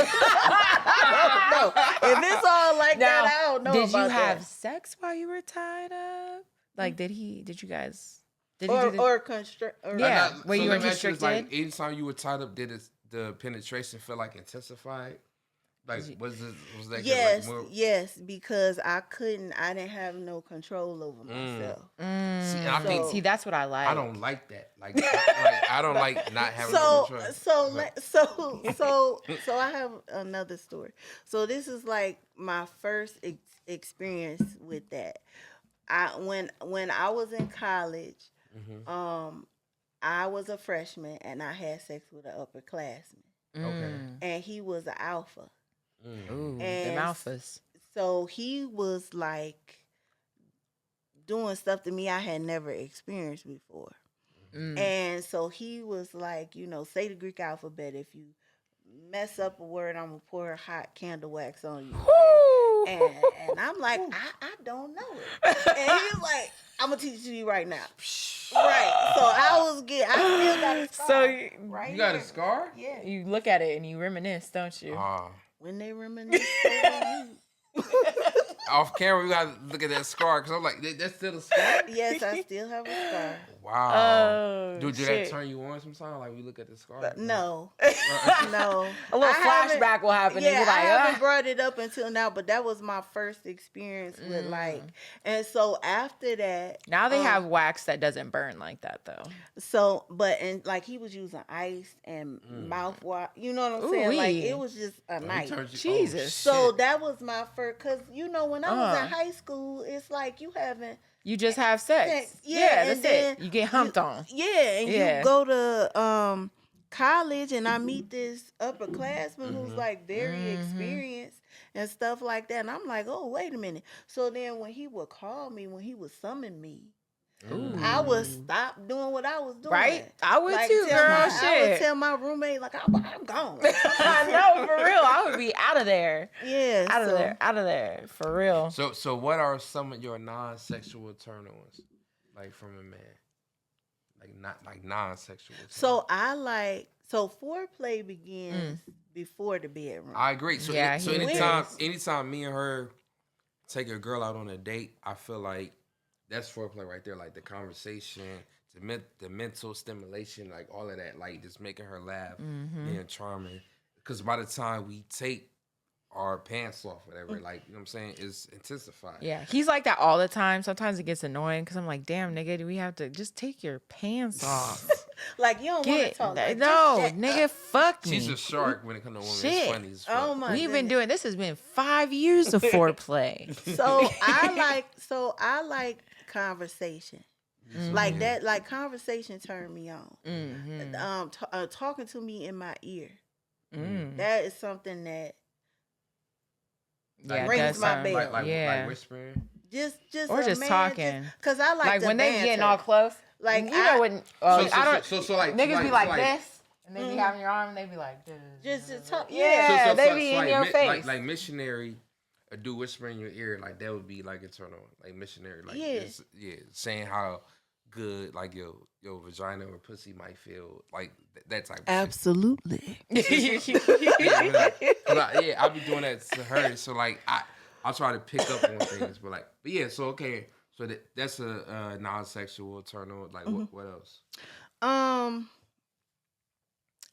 E: don't know. If it's all like
B: Now,
E: that, I don't know
B: did you
E: about
B: have
E: that.
B: sex while you were tied up? Like, did you guys, did
E: Or
B: you do the,
E: or constrict. Or,
B: Yeah.
D: I got-
B: were you
D: let me ask
B: constricted?
D: Like, anytime you were tied up, did the penetration feel like intensified? Like, was that
E: Yes,
D: like more?
E: yes, because I didn't have no control over myself.
D: See, and I think
B: See, that's what I like.
D: I don't like that. Like, I don't like not having
E: So
D: no control.
E: so I have another story. So this is like my first experience with that. When I was in college, I was a freshman and I had sex with an upperclassman,
D: Okay.
E: and he was an alpha.
B: Ooh, the
E: And
B: alphas.
E: So he was like doing stuff to me I had never experienced before. And so he was like, say the Greek alphabet. If you mess up a word, I'm gonna pour hot candle wax on you. And I'm like, I don't know it. And he's like, I'm gonna teach you right now. Right. So I still got a scar.
B: So
E: right
D: You got a
E: here.
D: scar?
E: Yeah.
B: you look at it and you reminisce, don't you?
E: When they reminisce over you.
D: Off camera, we gotta look at that scar because I'm like, that's still a scar.
E: Yes, I still have a scar.
D: Wow.
B: Oh,
D: Dude, did
B: shit.
D: that turn you on sometimes? Like we look at the scar.
E: No. No.
B: A little
E: I haven't-
B: flashback will happen.
E: Yeah,
B: and you're
E: I
B: like,
E: haven't brought it up until now, but that was my first experience with and so after that,
B: Now they have wax that doesn't burn like that, though.
E: so and like he was using ice and mouthwash, you know what I'm saying? Like
B: Ooh-wee.
E: it was just a
D: He
E: night.
D: turned you-
B: Jesus.
E: So
D: shit.
E: that was my first, cause when I was in high school, it's like you haven't.
B: You just have sex.
E: Sex,
B: Yeah,
E: yeah,
B: that's
E: and then
B: it. You get humped on.
E: Yeah, and
B: Yeah.
E: you go to college and I meet this upperclassman who's like very experienced and stuff like that. And I'm like, oh, wait a minute. So then when he would call me, when he would summon me, I would stop doing what I was doing.
B: Right? I would too,
E: tell
B: girl.
E: I would
B: Shit.
E: tell my roommate, like, I'm gone.
B: I know, for real. I would be out of there.
E: Yeah.
B: Out of
E: so-
B: there. Out of there. For real.
D: So what are some of your non-sexual turn-ons, like from a man? Like not like non-sexual.
E: So foreplay begins before the bedroom.
D: I agree. So
B: Yeah,
D: so
B: he
D: anytime me and her take a girl out on a date, I feel like that's foreplay right there. Like the conversation, the mental stimulation, like all of that, like just making her laugh, being charming. Because by the time we take our pants off, whatever, like, you know what I'm saying, it's intensified.
B: Yeah, he's like that all the time. Sometimes it gets annoying because I'm like, damn, nigga, do we have to just take your pants off?
E: Like you don't want to
B: Get
E: talk. Like,
B: no,
E: just shut
B: nigga, fuck me.
D: She's a shark when it comes to women.
B: Shit.
D: It's funny as fuck.
E: Oh my!
B: We've been
E: goodness.
B: doing this. Has been 5 years of foreplay.
E: So I like conversation. Like that, like conversation turned me on. Talking to me in my ear. That is something that
B: Yeah,
E: rings
B: that's
E: my bell.
D: Like
B: Yeah.
D: whispering.
E: just
B: Or
E: a
B: just
E: man,
B: talking.
E: Cause I like
B: Like
E: the
B: when they
E: banter.
B: getting all close.
E: Like
B: you know when I don't.
D: So like
B: Niggas be
D: so
B: like this, and they be having your arm, and they be like this.
E: just to talk.
B: Yeah.
E: Yeah.
B: they be in your face.
D: Like missionary, do whisper in your ear, like that would be like internal, like missionary, like
E: Yeah.
D: saying how good like your vagina or pussy might feel, like that type of
E: Absolutely.
D: shit. Yeah, I'll be doing that to her. So like I'll try to pick up on things, but yeah. So okay, so that's a non-sexual turn on. Like what else?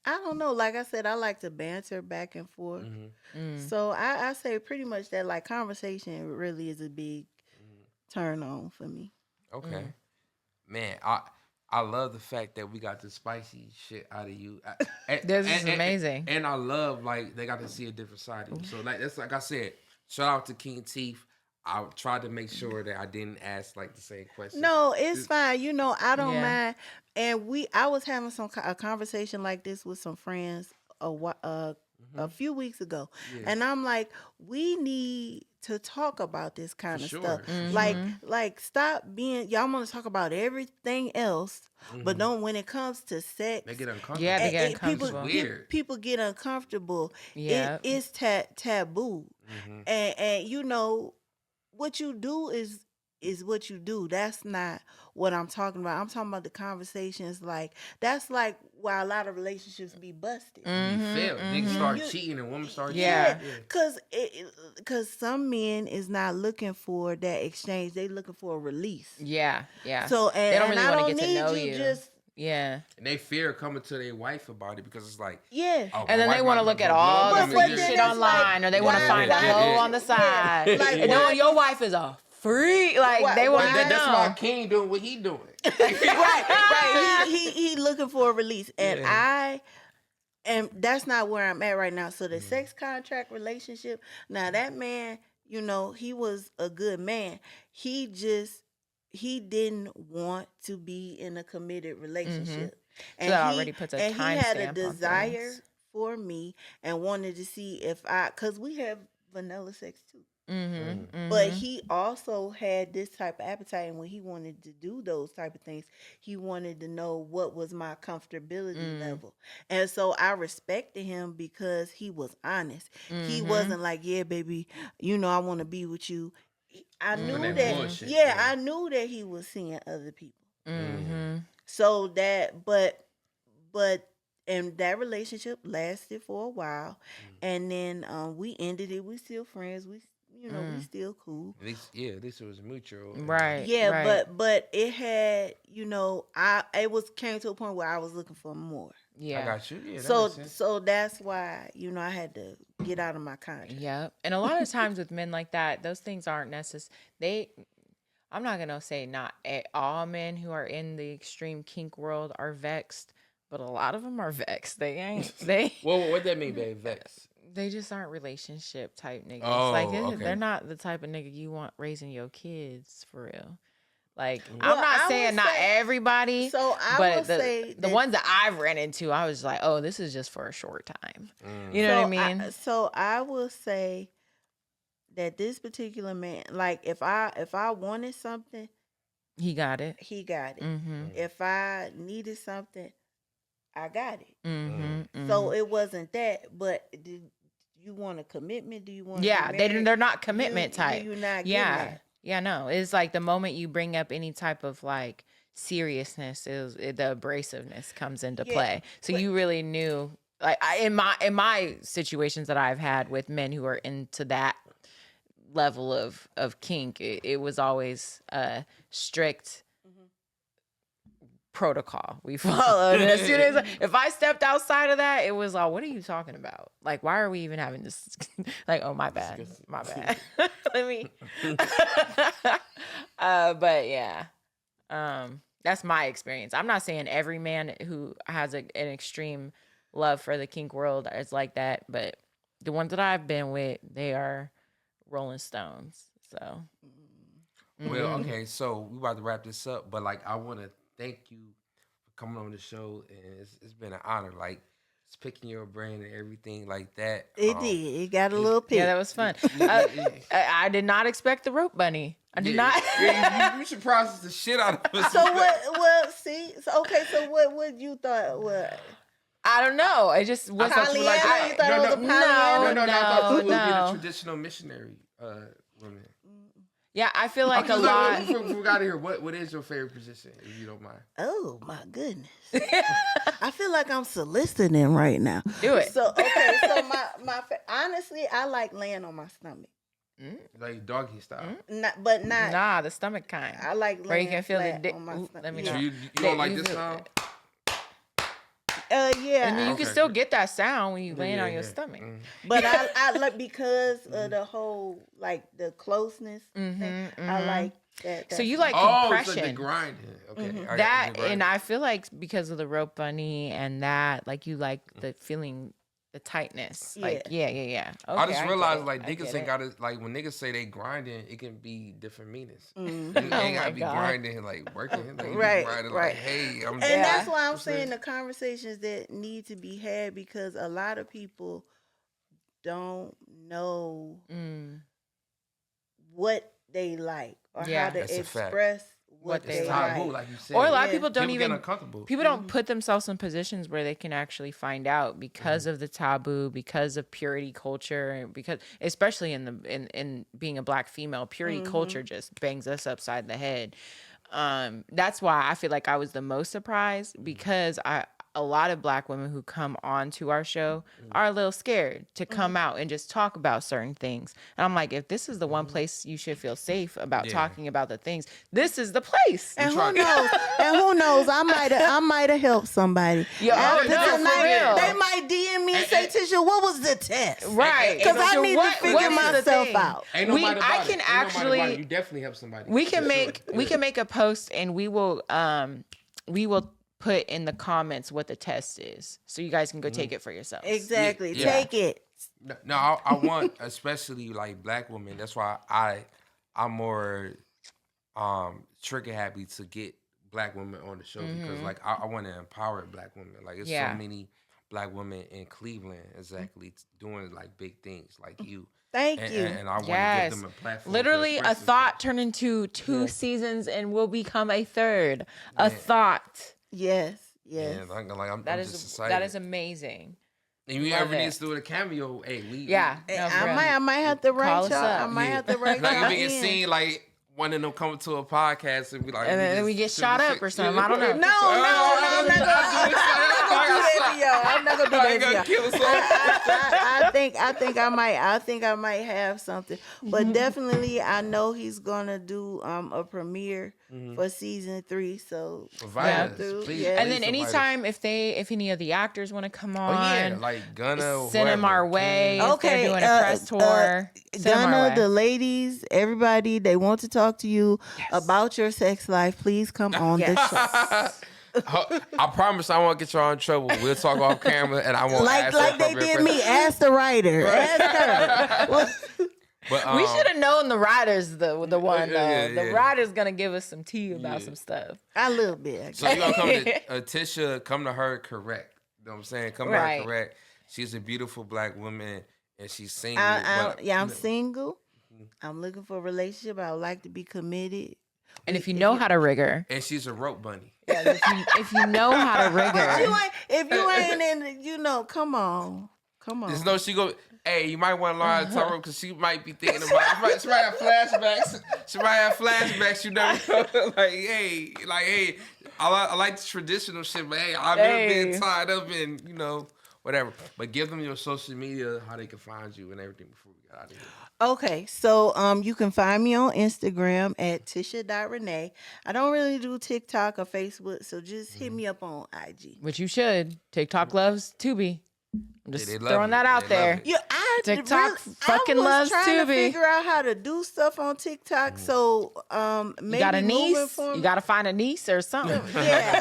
E: I don't know. Like I said, I like to banter back and forth. So I say pretty much that like conversation really is a big turn on for me.
D: Okay, man, I love the fact that we got the spicy shit out of you.
B: This is amazing.
D: And I love like they got to see a different side of you. So like that's like I said, shout out to King Teeth. I tried to make sure that I didn't ask like the same question.
E: No, it's fine. I don't
B: Yeah.
E: mind. And I was having a conversation like this with some friends a few weeks ago, and I'm like, we need to talk about this kind
D: For
E: of
D: sure.
E: stuff.
B: Mm-hmm.
E: Like stop being y'all want to talk about everything else, but don't when it comes to sex.
D: They get uncomfortable.
B: Yeah, they get
E: people,
B: uncomfortable.
D: Weird.
E: people get uncomfortable.
B: Yeah.
E: It's taboo, and what you do is is what you do. That's not what I'm talking about. I'm talking about the conversations like that's like why a lot of relationships be busted.
D: You fail. Niggas start
E: You-
D: cheating and women start
B: Yeah.
D: cheating.
E: Cause some men is not looking for that exchange. They looking for a release.
B: Yeah, yeah.
E: So and,
B: they don't really
E: and I
B: want
E: don't
B: to get
E: need
B: to know
E: you
B: you.
E: just
B: Yeah.
D: And they fear coming to their wife about it because it's like,
E: yeah.
D: oh,
B: And then
D: my
B: they
D: wife
B: want to
D: might
B: look at
D: go
B: all
D: blow
B: the
D: me.
E: but
B: freaky
E: then
B: shit
E: that's
B: online,
E: like,
B: or they want to
E: why-
B: find a
E: why-
B: hoe
D: yeah.
B: on the side.
E: Like,
B: and
E: why-
B: knowing your wife is a freak, like
E: Why-
B: they
E: why-
B: want to
D: That's
B: know.
D: why King doing what he doing.
E: right. He looking for a release, and
D: Yeah.
E: and that's not where I'm at right now. So the sex contract relationship. Now that man, you know, he was a good man. He didn't want to be in a committed relationship, and
B: that
E: he
B: already puts a
E: and he had a
B: timestamp on
E: desire
B: things.
E: for me and wanted to see if cause we have vanilla sex too. But he also had this type of appetite, and when he wanted to do those type of things, he wanted to know what was my comfortability level. And so I respected him because he was honest. He wasn't like, yeah, baby, you know, I want to be with you. I knew
D: that
E: that,
D: bullshit,
E: yeah,
D: yeah.
E: I knew that he was seeing other people.
B: Mm-hmm.
E: So that, but, and that relationship lasted for a while, and then we ended it. We still friends. We, you know, we still cool.
D: At least it was mutual.
B: Right.
E: Yeah,
B: right.
E: but it had, you know, it came to a point where I was looking for more.
B: Yeah.
D: I got you. Yeah, that
E: So
D: makes sense.
E: so that's why, you know, I had to get out of my contract.
B: Yep. And a lot of times with men like that, those things aren't necessary. I'm not going to say not all men who are in the extreme kink world are vexed, but a lot of them are vexed.
D: Well, what that mean, babe? Vex.
B: They just aren't relationship type niggas.
D: Oh,
B: like
D: okay.
B: they're not the type of nigga you want raising your kids for real. Like
E: Well,
B: I'm not
E: I
B: saying
E: would
B: not
E: say-
B: everybody,
E: So I
B: but
E: will say
B: the
E: that-
B: ones that I've ran into, I was like, oh, this is just for a short time. You know what I mean?
E: So I will say that this particular man, like if I wanted something,
B: He got it.
E: he got it.
B: Mm-hmm.
E: If I needed something, I got it.
B: Mm-hmm.
E: So it wasn't that, but did you want a commitment? Do you want?
B: Yeah, they're not commitment type.
E: You're not getting
B: Yeah.
E: that.
B: Yeah, no. It's like the moment you bring up any type of like seriousness, the abrasiveness comes into
E: Yeah,
B: play. So you really knew, like in my situations that I've had with men who are into that level of kink, it was always a strict protocol we followed. And as soon as if I stepped outside of that, it was like, what are you talking about? Like, why are we even having this? Like, oh, my bad. Let me. But yeah, that's my experience. I'm not saying every man who has an extreme love for the kink world is like that, but the ones that I've been with, they are Rolling Stones. So.
D: Well, okay, so we about to wrap this up, but like I want to thank you for coming on the show, and it's been an honor. Like it's picking your brain and everything like that.
E: It did. It got a little pick.
B: Yeah, that was fun. I did not expect the rope bunny. I did not.
D: You should process the shit out of us.
E: So what? Well, see. So okay. So what you thought? What?
B: I don't know. I just was
E: Polyamorous? You thought it was a
D: No,
E: polyamorous?
D: I thought you would be
B: no.
D: the traditional missionary woman.
B: Yeah, I feel like
D: Okay,
B: a lot.
D: Before we got here, what is your favorite position, if you don't mind?
E: Oh my goodness. I feel like I'm soliciting right now.
B: Do it.
E: So okay. So honestly, I like laying on my stomach.
D: Like doggy style.
E: But not.
B: Nah, the stomach kind.
E: I like
B: Where you
E: laying
B: can feel the
E: flat
B: dick.
E: on my
B: Ooh,
E: stomach.
B: let me
E: Yeah.
D: So
B: know.
D: you don't like
B: You
D: this
B: feel-
D: sound?
E: Yeah.
B: And you
D: Okay.
B: can still get that sound when you laying
D: Yeah,
B: on your
D: yeah.
B: stomach.
E: But I like because of the whole like the closeness thing. I like that.
B: So you like
D: Oh, it's
B: compression.
D: like the grinding. Okay. all right,
B: That
D: the grinding.
B: and I feel like because of the rope bunny and that, like you like the feeling, the tightness. Like yeah. Okay,
D: I just
B: get
D: realized
B: it.
D: like
B: I
D: niggas
B: get
D: ain't
B: it.
D: gotta like when niggas say they grinding, it can be different meanings. You ain't
B: Oh
D: gotta
B: my
D: be
B: God.
D: grinding like working. Like, you be
E: Right,
D: grinding
E: right.
D: like, hey, I'm
E: And
B: Yeah.
E: that's why I'm saying the conversations that need to be had because a lot of people don't know
B: Mm.
E: what they like or
B: Yeah.
E: how to
D: That's a fact.
E: express
B: what
D: It's
B: they
D: taboo,
B: like.
D: like you said.
B: Or a lot of
E: Yeah.
B: people don't
D: People get
B: even
D: uncomfortable.
B: people don't put themselves in positions where they can actually find out because of the taboo, because of purity culture, and because especially in being a black female, purity culture just bangs us upside the head. That's why I feel like I was the most surprised, because a lot of black women who come on to our show are a little scared to come out and just talk about certain things. And I'm like, if this is the one place you should feel safe about
D: Yeah.
B: talking about the things, this is the place.
E: And
D: try-
E: who knows? And who knows? I might have helped somebody.
B: Yo,
E: After
B: no, for
E: tonight,
B: real.
E: they might DM me and say, "Tisha, what was the test?"
B: Right.
E: Because I
B: So
E: need
B: what-
E: to figure
B: what is the
E: myself
B: thing?
E: out.
D: Ain't nobody
B: I
D: about
B: can
D: it. Ain't nobody
B: actually-
D: about it. You definitely help somebody.
B: We can
D: For
B: make
D: sure.
B: we can make a post, and we will put in the comments what the test is, so you guys can go take it for yourselves.
E: Exactly.
D: Yeah.
E: Take it.
D: No, I want especially like black women. That's why I'm more trigger happy to get black women on the show, because like I want to empower black women. Like it's
B: Yeah.
D: so many black women in Cleveland exactly doing like big things like you.
E: Thank
D: And,
E: you.
D: and I want to
B: Yes.
D: give them a platform. to
B: Literally, a
D: express
B: thought turned into two seasons and will become a third. A thought.
E: Yes.
D: themselves.
E: Yes.
D: Yeah, like I'm
B: That
D: just
B: is
D: excited.
B: that is amazing.
D: And you
B: love
D: ever need
B: it.
D: to do a cameo? Hey, we
B: Yeah.
E: Hey,
B: no, for real.
E: I might have to
B: Call
E: write
B: us
E: y'all. I
B: up.
E: might have to write
D: like
E: y'all
D: if we get
E: in.
D: seen like one of them come to a podcast and be like,
B: And then we get shot up or something. I don't know.
E: No, I'm not gonna do that to y'all. I'm not gonna do that to y'all.
D: Kill us all.
E: I think I might have something, but definitely I know he's gonna do a premiere for season 3. So
D: Provide us,
E: through,
D: please.
E: yeah.
B: And then
D: Please
B: anytime if any of the actors want to come
D: Oh
B: on,
D: yeah, like Gunna, or
B: send them
D: whoever.
B: our way. If
E: Okay,
B: they're doing a press tour, send 'em our
E: Gunna,
B: way.
E: the ladies, everybody, they want to talk to you about your sex life. Please come on the show.
D: I promise I won't get y'all in trouble. We'll talk off camera, and I won't ask
E: Like they did me. Ask the writer. Ask her. Well,
D: But
B: We should have known the writer's the one though.
D: yeah,
B: The
D: yeah.
B: writer's gonna give us some tea about some stuff.
E: a little bit. I guess.
D: So you gonna come to Tisha? Come to her correct. You know what I'm saying? Come to
B: Right.
D: her correct. She's a beautiful black woman, and she's single.
E: I'm single. I'm looking for a relationship. I would like to be committed.
B: And if you know how to rig her,
D: and she's a rope bunny.
B: if you know how to rig her,
E: If you ain't in, come on.
D: There's no she go. Hey, you might want to learn how to tell her because she might be thinking about it. She might have flashbacks. She might have flashbacks. You never know. hey, I like the traditional shit, but hey, I've never been tied up in whatever. But give them your social media, how they can find you and everything before we get out of here.
E: Okay, so you can find me on Instagram at Tisha.Renee. I don't really do TikTok or Facebook, so just hit me up on IG.
B: which you should. TikTok loves Tubi. I'm just
D: they love
B: throwing
D: it.
B: that out
D: They love
B: there.
D: it.
E: Yeah,
B: TikTok fucking
E: I was
B: loves
E: trying to
B: Tubi.
E: figure out how to do stuff on TikTok. So maybe
B: You got a
E: moving
B: niece?
E: forward-
B: You got to find a niece or something.
E: Yeah,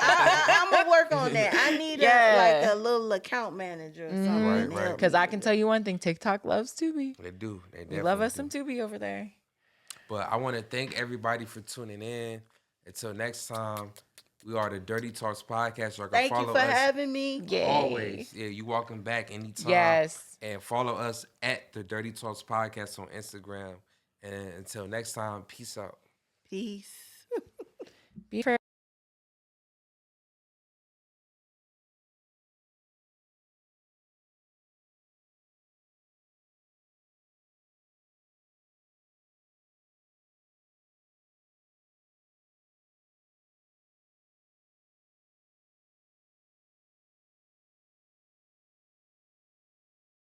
E: I'm gonna work on that. I need
B: Yeah.
E: a little account manager or something.
D: Right,
E: to
D: right.
E: help
B: Because
E: me.
B: I can tell you one thing: TikTok loves Tubi.
D: They do. They
B: We
D: definitely
B: love us
D: do.
B: some Tubi over there.
D: But I want to thank everybody for tuning in. Until next time, we are the Dirty Talks Podcast. Y'all can
E: Thank you
D: follow
E: for
D: us
E: having me.
B: Yay.
D: always. Yeah, you welcome back anytime.
B: Yes.
D: And follow us at the Dirty Talks Podcast on Instagram. And until next time, peace out.
E: Peace.